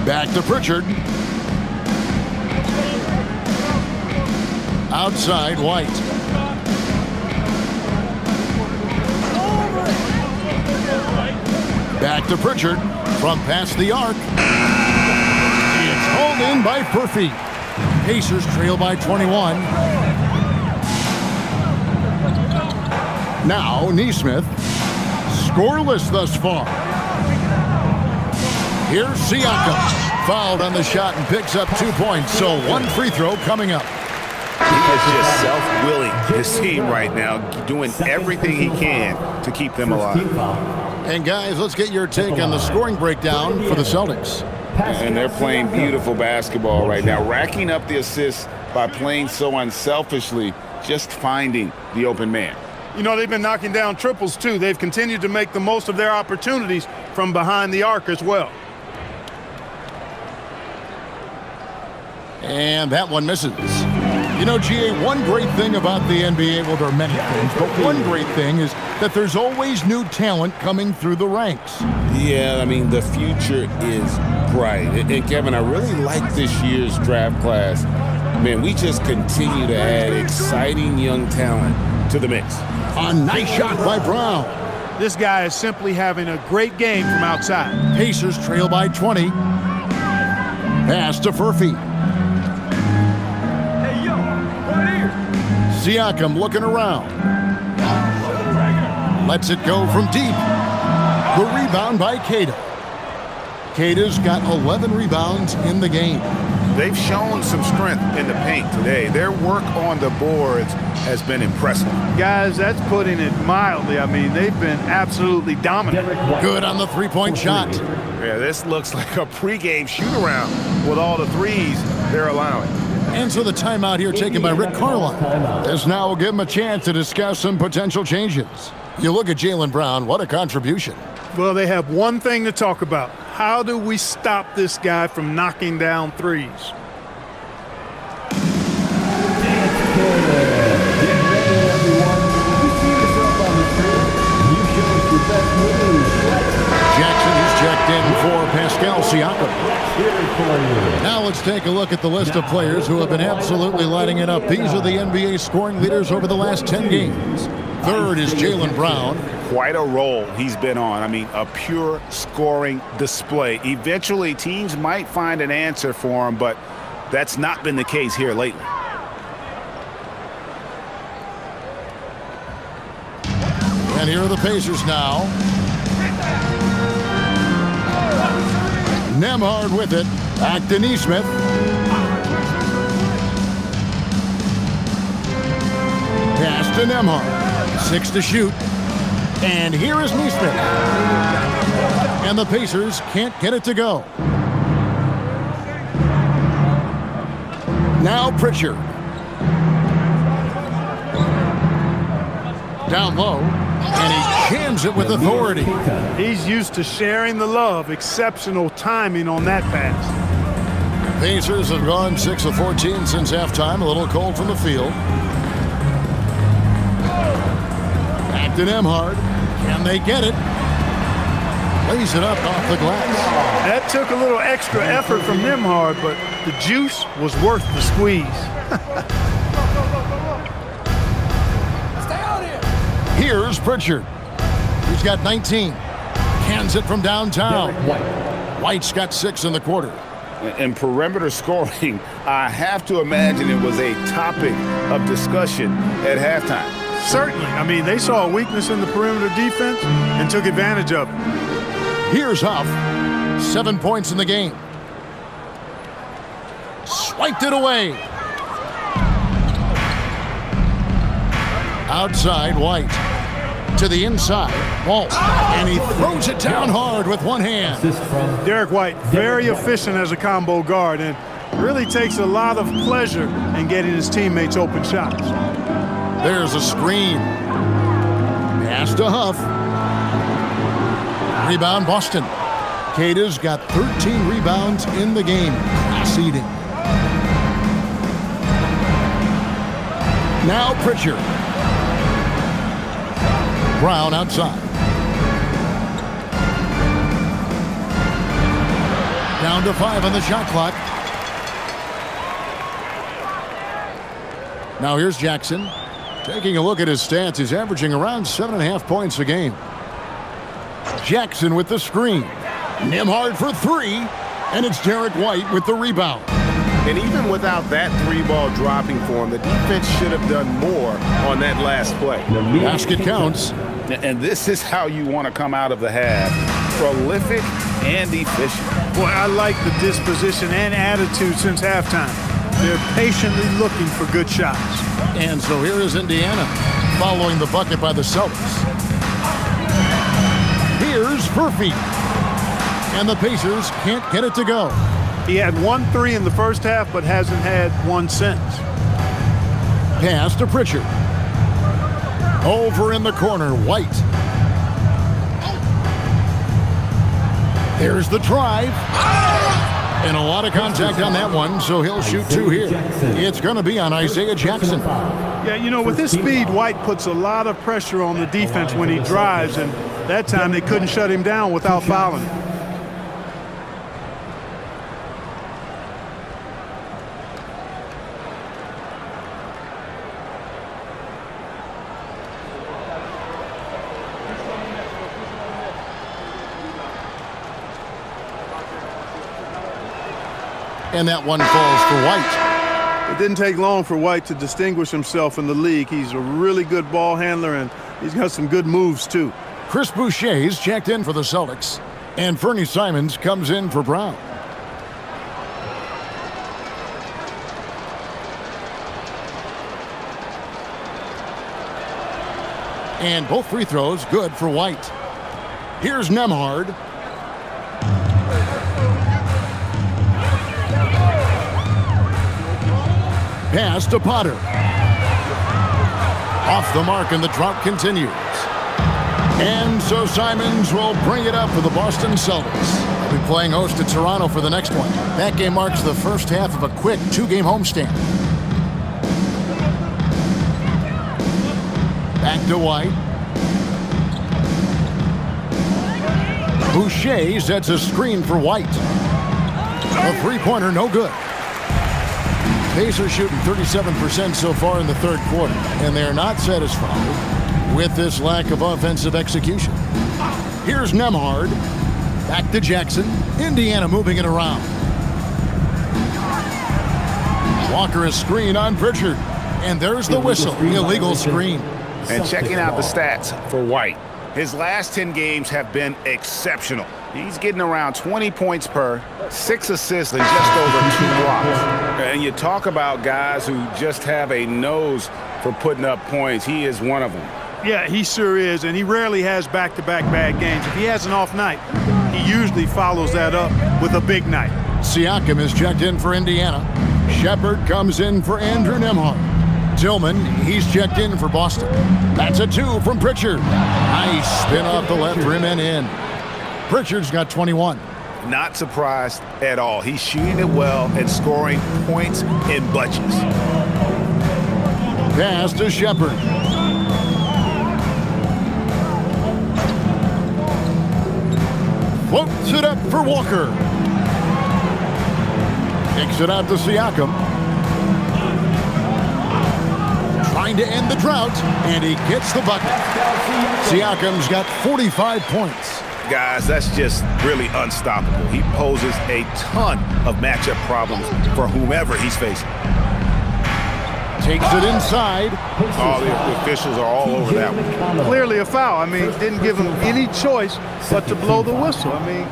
Back to Pritchard. Outside White. Back to Pritchard from past the arc. It's hauled in by Furphy. Pacers trail by 21. Now Neesmith. Scoreless thus far. Here's Siakam. Fouled on the shot and picks up 2 points. So 1 free throw coming up. He is just self-willing, his team right now, doing everything he can to keep them alive. And guys, let's get your take on the scoring breakdown for the Celtics. And they're playing beautiful basketball right now, racking up the assists by playing so unselfishly, just finding the open man. You know, they've been knocking down triples, too. They've continued to make the most of their opportunities from behind the arc as well. And that one misses. You know, GA, one great thing about the NBA, well, there are many things, but one great thing is that there's always new talent coming through the ranks. Yeah, I mean, the future is bright. And Kevin, I really like this year's draft class. Man, we just continue to add exciting young talent to the mix. A nice shot by Brown. This guy is simply having a great game from outside. Pacers trail by 20. Pass to Furphy. Siakam looking around. Lets it go from deep. The rebound by Kata. Kata's got 11 rebounds in the game. They've shown some strength in the paint today. Their work on the boards has been impressive. Guys, that's putting it mildly. I mean, they've been absolutely dominant. Good on the three-point shot. Yeah, this looks like a pregame shoot-around with all the threes they're allowing. And so the timeout here taken by Rick Carlisle. This now will give him a chance to discuss some potential changes. You look at Jaylen Brown, what a contribution. Well, they have one thing to talk about. How do we stop this guy from knocking down threes? Jackson is checked in for Pascal Siakam. Now let's take a look at the list of players who have been absolutely lighting it up. These are the NBA scoring leaders over the last 10 games. Third is Jaylen Brown. Quite a role he's been on. I mean, a pure scoring display. Eventually, teams might find an answer for him, but that's not been the case here lately. And here are the Pacers now. Nembhard with it. Back to Neesmith. Pass to Nembhard. 6 to shoot. And here is Neesmith. And the Pacers can't get it to go. Now Pritchard. Down low, and he jams it with authority. He's used to sharing the love. Exceptional timing on that pass. Pacers have gone 6 of 14 since halftime. A little cold from the field. Back to Nembhard. Can they get it? Lays it up off the glass. That took a little extra effort from Nembhard, but the juice was worth the squeeze. Here's Pritchard. He's got 19. Cans it from downtown. White's got 6 in the quarter. And perimeter scoring, I have to imagine it was a topic of discussion at halftime. Certainly. I mean, they saw a weakness in the perimeter defense and took advantage of it. Here's Huff. 7 points in the game. Swiped it away. Outside, White. To the inside. Walt. And he throws it down hard with one hand. Derek White, very efficient as a combo guard and really takes a lot of pleasure in getting his teammates open shots. There's a screen. Pass to Huff. Rebound, Boston. Kata's got 13 rebounds in the game. Class eating. Now Pritchard. Brown outside. Down to 5 on the shot clock. Now here's Jackson. Taking a look at his stats, he's averaging around 7.5 points a game. Jackson with the screen. Nembhard for 3, and it's Derek White with the rebound. And even without that 3-ball dropping for him, the defense should have done more on that last play. Basket counts. And this is how you want to come out of the half. Prolific and efficient. Boy, I like the disposition and attitude since halftime. They're patiently looking for good shots. And so here is Indiana following the bucket by the Celtics. Here's Murphy. And the Pacers can't get it to go. He had 1 3 in the first half, but hasn't had one since. Pass to Pritchard. Over in the corner, White. There's the drive. And a lot of contact on that one, so he'll shoot 2 here. It's going to be on Isaiah Jackson. Yeah, you know, with his speed, White puts a lot of pressure on the defense when he drives, and that time they couldn't shut him down without fouling him. And that one falls for White. It didn't take long for White to distinguish himself in the league. He's a really good ball handler, and he's got some good moves, too. Chris Boucher's checked in for the Celtics, and Fernie Simons comes in for Brown. And both free throws good for White. Here's Nembhard. Pass to Potter. Off the mark, and the drought continues. And so Simons will bring it up for the Boston Celtics. They'll be playing host to Toronto for the next one. That game marks the first half of a quick 2-game homestand. Back to White. Boucher sets a screen for White. A three-pointer, no good. Pacers shooting 37% so far in the third quarter, and they're not satisfied with this lack of offensive execution. Here's Nembhard. Back to Jackson. Indiana moving it around. Walker is screen on Pritchard. And there's the whistle, the illegal screen. And checking out the stats for White. His last 10 games have been exceptional. He's getting around 20 points per, 6 assists, and just over 2 blocks. And you talk about guys who just have a nose for putting up points. He is one of them. Yeah, he sure is, and he rarely has back-to-back bad games. If he has an off night, he usually follows that up with a big night. Siakam is checked in for Indiana. Shepard comes in for Andrew Nembhard. Tillman, he's checked in for Boston. That's a 2 from Pritchard. Nice spin off the left rim and in. Pritchard's got 21. Not surprised at all. He's shooting it well and scoring points in bunches. Pass to Shepard. Floats it up for Walker. Kicks it out to Siakam. Trying to end the drought, and he gets the bucket. Siakam's got 45 points. Guys, that's just really unstoppable. He poses a ton of matchup problems for whomever he's facing. Takes it inside. Oh, the officials are all over that one. Clearly a foul. I mean, didn't give him any choice but to blow the whistle. I mean,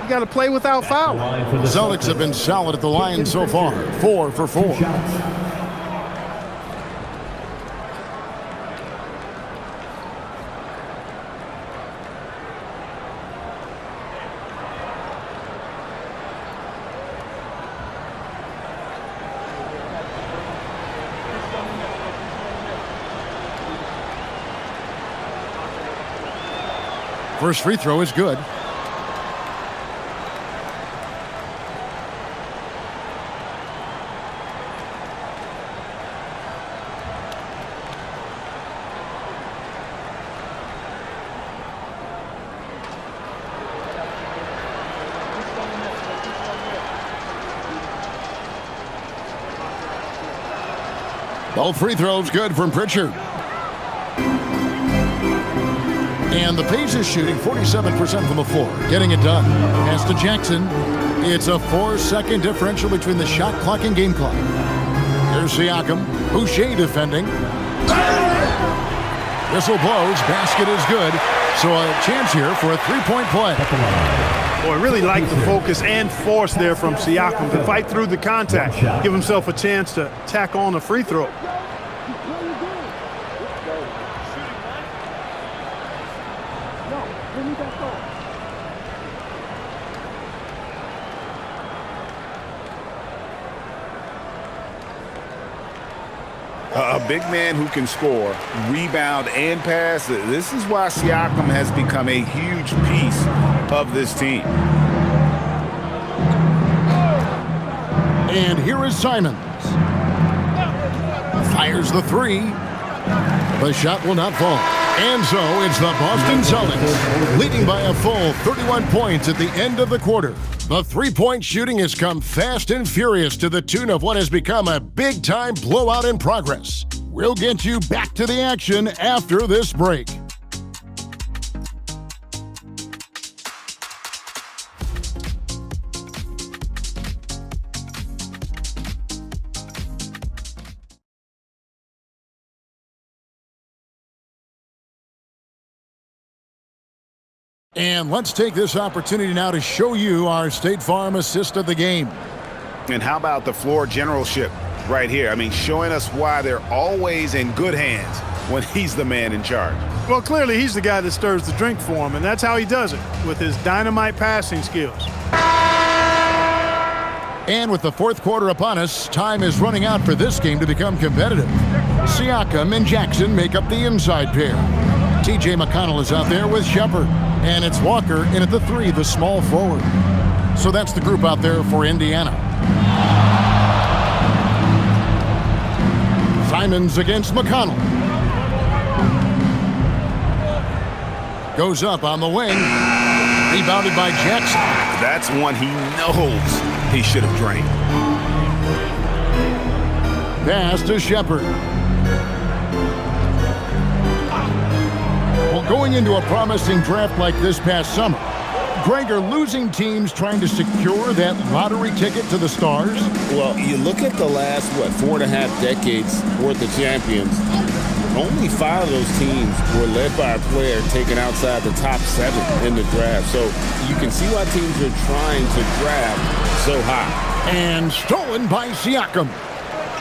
you got to play without fouling. The Celtics have been solid at the line so far. 4 for 4. First free throw is good. Both free throws good from Pritchard. And the Pace is shooting 47% from the floor, getting it done. Pass to Jackson. It's a 4-second differential between the shot clock and game clock. Here's Siakam. Boucher defending. Whistle blows. Basket is good. So a chance here for a three-point play. Boy, I really like the focus and force there from Siakam to fight through the contact, give himself a chance to tack on a free throw. A big man who can score, rebound, and pass. This is why Siakam has become a huge piece of this team. And here is Simons. Fires the three. The shot will not fall. And so it's the Boston Celtics leading by a full 31 points at the end of the quarter. The three-point shooting has come fast and furious to the tune of what has become a big-time blowout in progress. We'll get you back to the action after this break. And let's take this opportunity now to show you our State Farm assist of the game. And how about the floor generalship right here? I mean, showing us why they're always in good hands when he's the man in charge. Well, clearly he's the guy that stirs the drink for him, and that's how he does it, with his dynamite passing skills. And with the fourth quarter upon us, time is running out for this game to become competitive. Siakam and Jackson make up the inside pair. T.J. McConnell is out there with Shepard. And it's Walker in at the three, the small forward. So that's the group out there for Indiana. Simons against McConnell. Goes up on the wing. Rebounded by Jackson. That's one he knows he should have drained. Pass to Shepard. Well, going into a promising draft like this past summer, Greg, are losing teams trying to secure that lottery ticket to the stars? Well, you look at the last, 4.5 decades worth of champions, only 5 of those teams were led by a player taken outside the top 7 in the draft. So you can see why teams are trying to draft so high. And stolen by Siakam.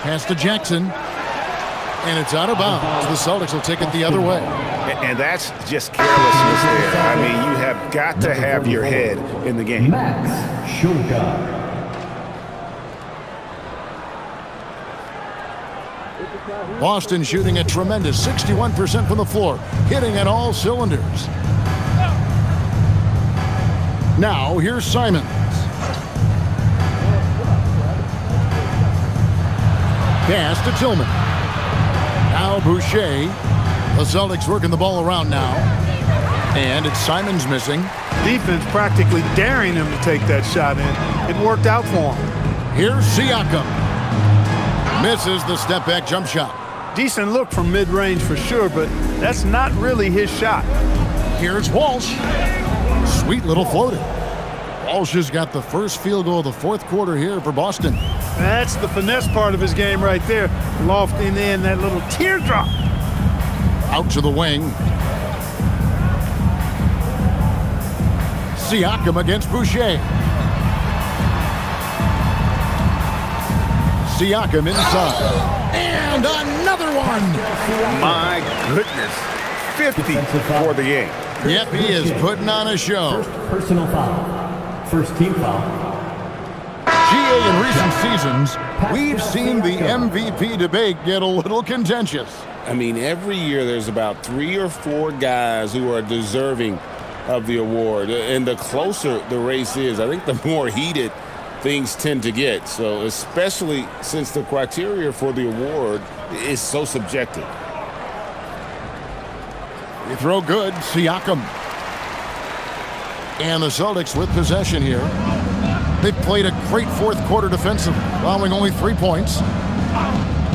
Pass to Jackson. And it's out of bounds. The Celtics will take it the other way. And that's just carelessness there. I mean, you have got to have your head in the game. Max Shulga. Boston shooting a tremendous 61% from the floor, hitting at all cylinders. Now, here's Simons. Pass to Tillman. Now Boucher. The Celtics working the ball around now. And it's Simons missing. Defense practically daring him to take that shot in. It worked out for him. Here's Siakam. Misses the step-back jump shot. Decent look from mid-range for sure, but that's not really his shot. Here's Walsh. Sweet little floater. Walsh has got the first field goal of the fourth quarter here for Boston. That's the finesse part of his game right there. Lofting in that little teardrop. Out to the wing. Siakam against Boucher. Siakam inside. And another one. My goodness. 50 for the game. Yep, he is putting on a show. First personal foul. First team foul. GA in recent seasons, we've seen the MVP debate get a little contentious. I mean, every year there's about 3 or 4 guys who are deserving of the award. And the closer the race is, I think the more heated things tend to get. So especially since the criteria for the award is so subjective. Free throw good, Siakam. And the Celtics with possession here. They've played a great fourth quarter defensively, allowing only 3 points.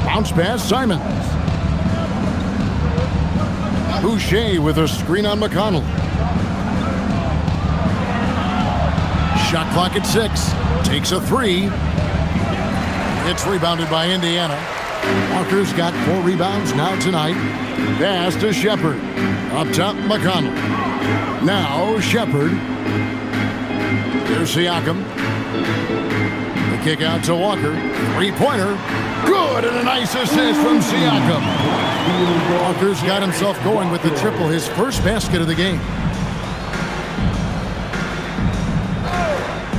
Bounce pass, Simons. Boucher with a screen on McConnell. Shot clock at 6. Takes a 3. It's rebounded by Indiana. Walker's got 4 rebounds now tonight. Pass to Shepard. Up top, McConnell. Now Shepard. Here's Siakam. The kick out to Walker. 3-pointer. Good, and a nice assist from Siakam. Walker's got himself going with the triple, his first basket of the game.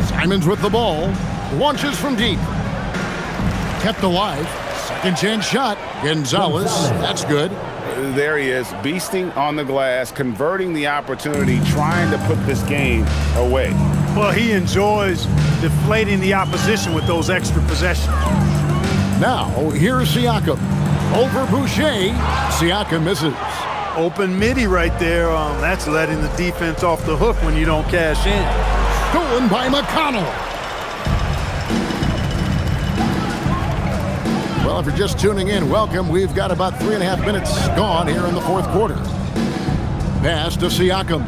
Simons with the ball. Launches from deep. Kept alive. Second chance shot. Gonzalez. That's good. There he is, beasting on the glass, converting the opportunity, trying to put this game away. Well, he enjoys deflating the opposition with those extra possessions. Now, here's Siakam. Over Boucher. Siakam misses. Open midi right there. That's letting the defense off the hook when you don't cash in. Stolen by McConnell. Well, if you're just tuning in, welcome. We've got about 3.5 minutes gone here in the fourth quarter. Pass to Siakam.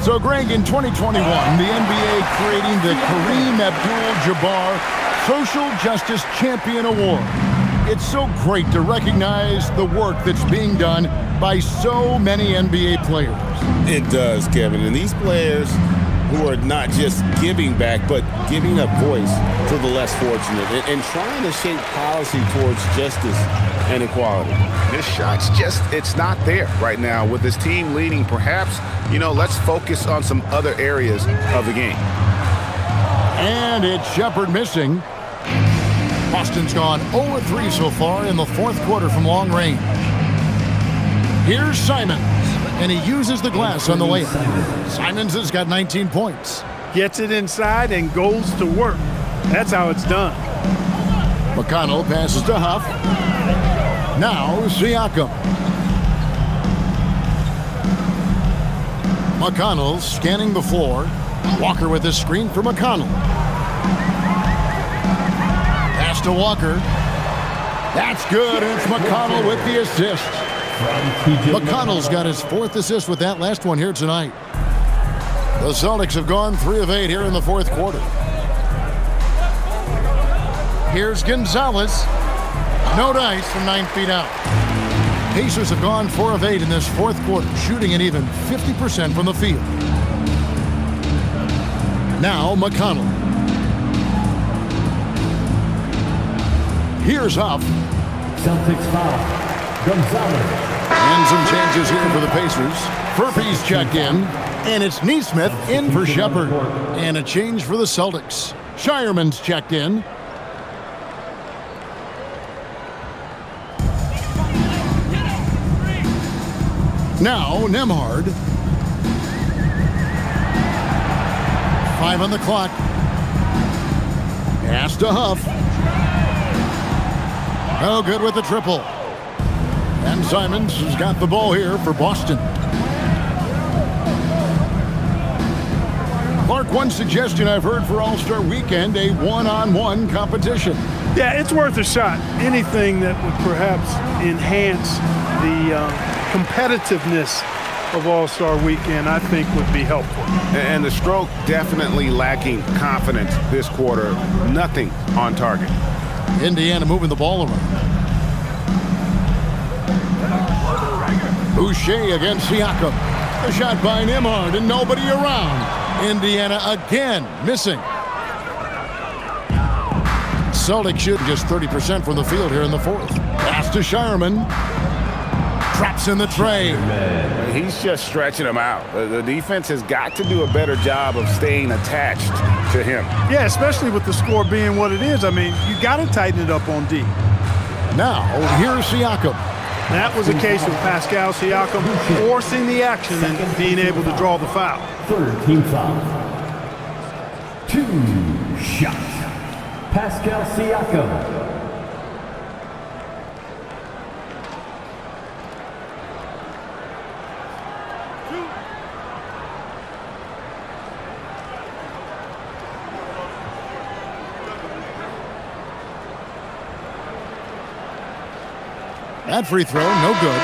So, Greg, in 2021, the NBA creating the Kareem Abdul-Jabbar Social Justice Champion Award. It's so great to recognize the work that's being done by so many NBA players. It does, Kevin. And these players who are not just giving back, but giving a voice to the less fortunate and trying to shape policy towards justice and equality. This shot's just, it's not there right now. With this team leading, perhaps, let's focus on some other areas of the game. And it's Shepard missing. Boston's gone 0-3 so far in the fourth quarter from long range. Here's Simons, and he uses the glass on the layup. Simons has got 19 points. Gets it inside and goes to work. That's how it's done. McConnell passes to Huff. Now Siakam. McConnell scanning the floor. Walker with a screen for McConnell. Pass to Walker. That's good. It's McConnell with the assist. McConnell's got his 4th assist with that last one here tonight. The Celtics have gone 3 of 8 here in the fourth quarter. Here's Gonzalez. No dice from 9 feet out. Pacers have gone 4 of 8 in this fourth quarter, shooting an even 50% from the field. Now McConnell. Here's Huff. Celtics foul. Gonzalez. And some changes here for the Pacers. Furphy's checked in, and it's Neesmith in for Shepard. And a change for the Celtics. Shireman's checked in. Now, Nembhard. 5 on the clock. Pass to Huff. No good with the triple. And Simons has got the ball here for Boston. Clark, one suggestion I've heard for All-Star Weekend, a one-on-one competition. Yeah, it's worth a shot. Anything that would perhaps enhance the competitiveness of All-Star Weekend, I think, would be helpful. And the stroke definitely lacking confidence this quarter. Nothing on target. Indiana moving the ball around. Boucher against Siakam. A shot by Nembhard and nobody around. Indiana again missing. Celtics shoot just 30% from the field here in the fourth. Pass to Shireman. Traps in the tray. He's just stretching him out. The defense has got to do a better job of staying attached to him. Yeah, especially with the score being what it is. I mean, you got to tighten it up on D. Now, here's Siakam. That was a case of Pascal Siakam forcing the action and being able to draw the foul. Third team foul. 2 shots. Pascal Siakam. That free throw, no good.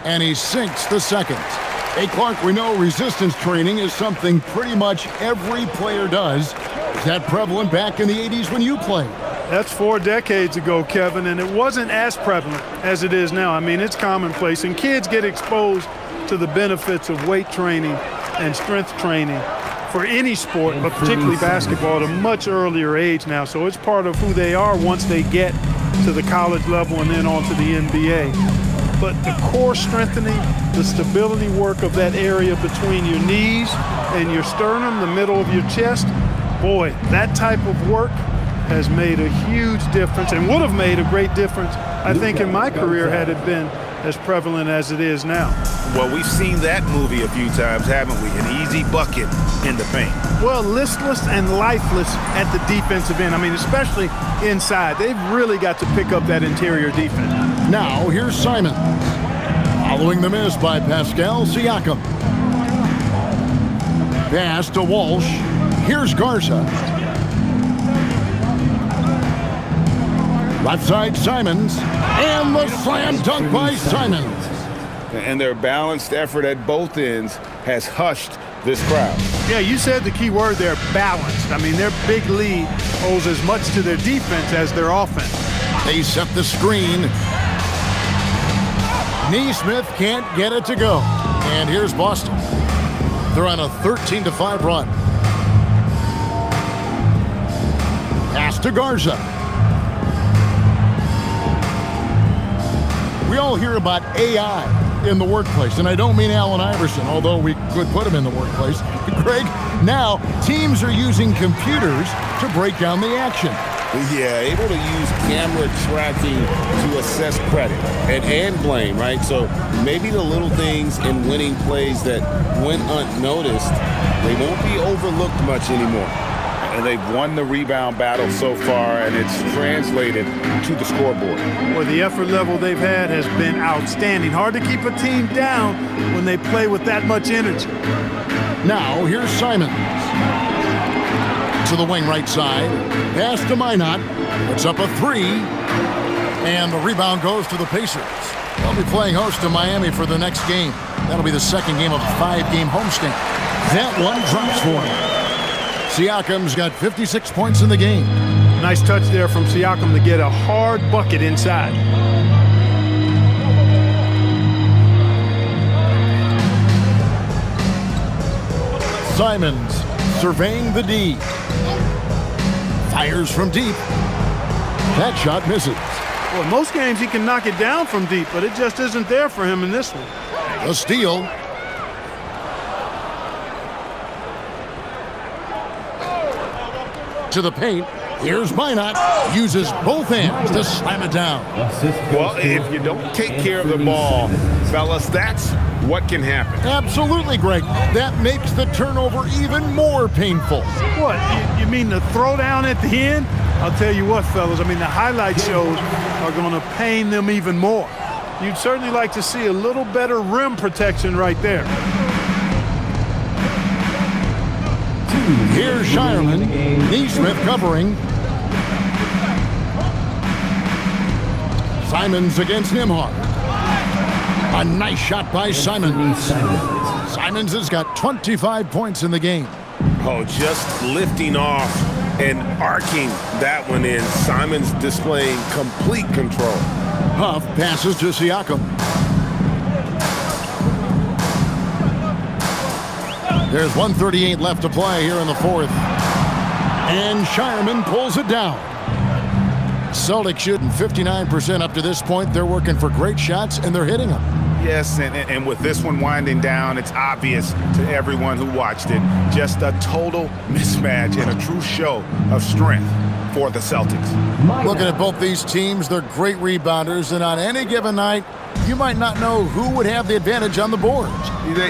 And he sinks the second. Hey, Clark, we know resistance training is something pretty much every player does. Is that prevalent back in the 80s when you played? That's 4 decades ago, Kevin, and it wasn't as prevalent as it is now. I mean, it's commonplace, and kids get exposed to the benefits of weight training and strength training for any sport, but particularly basketball, at a much earlier age now. So it's part of who they are once they get to the college level and then on to the NBA. But the core strengthening, the stability work of that area between your knees and your sternum, the middle of your chest, boy, that type of work has made a huge difference and would have made a great difference, I think, in my career had it been as prevalent as it is now. Well, we've seen that movie a few times, haven't we? An easy bucket in the paint. Well, listless and lifeless at the defensive end. I mean, especially inside. They've really got to pick up that interior defense. Now, here's Simon. Following the miss by Pascal Siakam. Pass to Walsh. Here's Garza. Left side, Simons. And the slam dunk by Simons. And their balanced effort at both ends has hushed this crowd. Yeah, you said the key word there, balanced. I mean, their big lead owes as much to their defense as their offense. They set the screen. Neesmith can't get it to go. And here's Boston. They're on a 13-5 run. Pass to Garza. We all hear about AI in the workplace, and I don't mean Allen Iverson, although we could put him in the workplace. Greg, now teams are using computers to break down the action. Yeah, able to use camera tracking to assess credit and blame, right? So maybe the little things in winning plays that went unnoticed, they won't be overlooked much anymore. And they've won the rebound battle so far, and it's translated to the scoreboard. Well, the effort level they've had has been outstanding. Hard to keep a team down when they play with that much energy. Now, here's Simon. To the wing right side. Pass to Minot. Puts up a 3. And the rebound goes to the Pacers. They'll be playing host to Miami for the next game. That'll be the second game of a 5-game homestand. That one drops for him. Siakam's got 56 points in the game. Nice touch there from Siakam to get a hard bucket inside. Simons surveying the D. Fires from deep. That shot misses. Well, most games he can knock it down from deep, but it just isn't there for him in this one. The steal. To the paint. Here's Minot. Uses both hands to slam it down. Well, if you don't take care of the ball, fellas, that's what can happen. Absolutely, Greg. That makes the turnover even more painful. What, you mean the throwdown at the end? I'll tell you what, fellas, I mean, the highlight shows are going to pain them even more. You'd certainly like to see a little better rim protection right there. Here's Shireman. Neesmith covering. Simons against Nimhart. A nice shot by Simons. Simons has got 25 points in the game. Oh, just lifting off and arcing that one in. Simons displaying complete control. Huff passes to Siakam. There's 1:38 left to play here in the fourth. And Shireman pulls it down. Celtics shooting 59% up to this point. They're working for great shots, and they're hitting them. Yes, and with this one winding down, it's obvious to everyone who watched it. Just a total mismatch and a true show of strength for the Celtics. Looking at both these teams, they're great rebounders, and on any given night, you might not know who would have the advantage on the boards.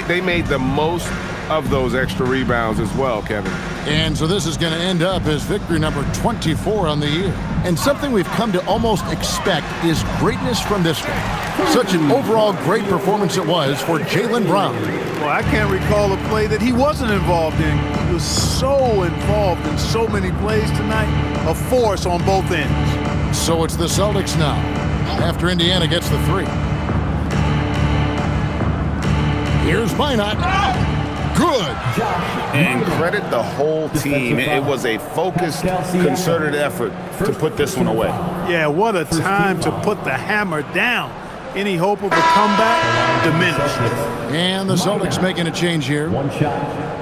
They made the most of those extra rebounds as well, Kevin. And so this is going to end up as victory number 24 on the year. And something we've come to almost expect is greatness from this guy. Such an overall great performance it was for Jaylen Brown. Well, I can't recall a play that he wasn't involved in. He was so involved in so many plays tonight, a force on both ends. So it's the Celtics now, after Indiana gets the three. Here's Minot. Good. And credit the whole team. It was a focused, concerted effort to put this one away. Yeah, what a time to put the hammer down. Any hope of a comeback diminished. And the Celtics making a change here. One shot.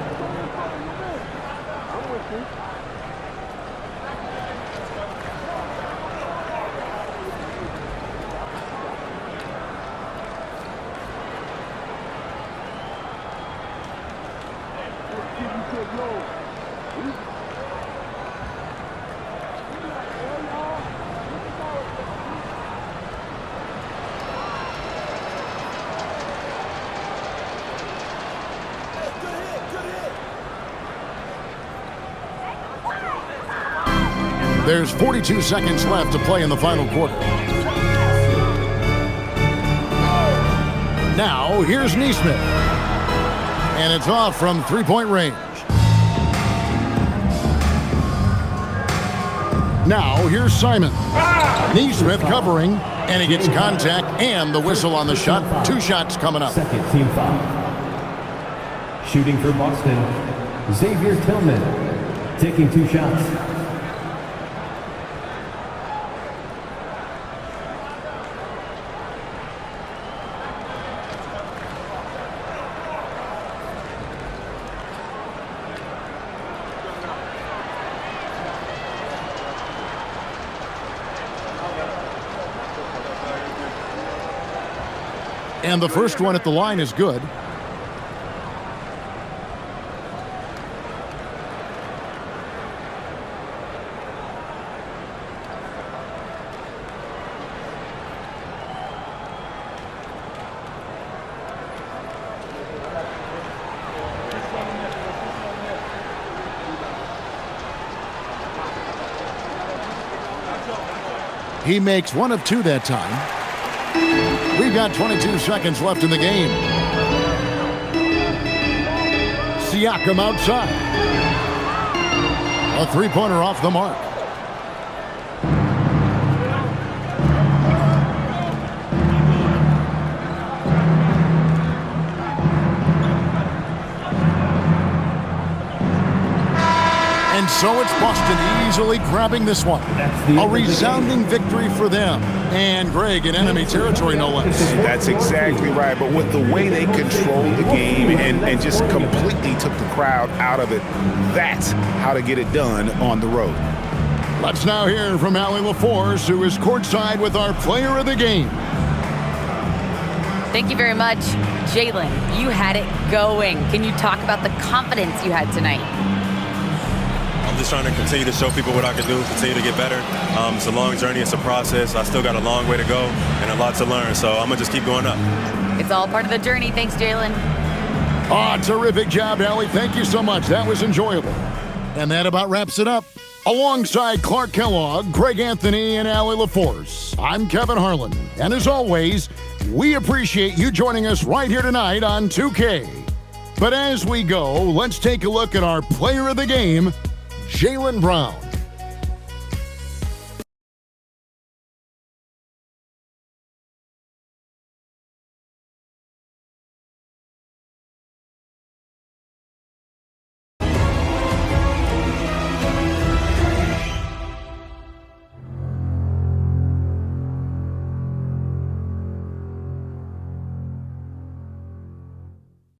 There's 42 seconds left to play in the final quarter. Now, here's Neesmith. And it's off from three-point range. Now, here's Simon. Neesmith covering, and he gets contact and the whistle on the shot. Two shots coming up. Second team foul. Shooting for Boston, Xavier Tillman, taking two shots. And the first one at the line is good. He makes one of two that time. We've got 22 seconds left in the game. Siakam outside. A three-pointer off the mark. And so it's Boston easily grabbing this one. A resounding victory for them. And Greg in enemy territory, no less. That's exactly right. But with the way they controlled the game and just completely took the crowd out of it, that's how to get it done on the road. Let's now hear from Allie LaForce, who is courtside with our player of the game. Thank you very much. Jalen, you had it going. Can you talk about the confidence you had tonight? I'm just trying to continue to show people what I can do, continue to get better. It's a long journey. It's a process. I still got a long way to go and a lot to learn, so I'm going to just keep going up. It's all part of the journey. Thanks, Jalen. Oh, terrific job, Allie. Thank you so much. That was enjoyable. And that about wraps it up. Alongside Clark Kellogg, Greg Anthony, and Allie LaForce, I'm Kevin Harlan. And as always, we appreciate you joining us right here tonight on 2K. But as we go, let's take a look at our player of the game, Jaylen Brown.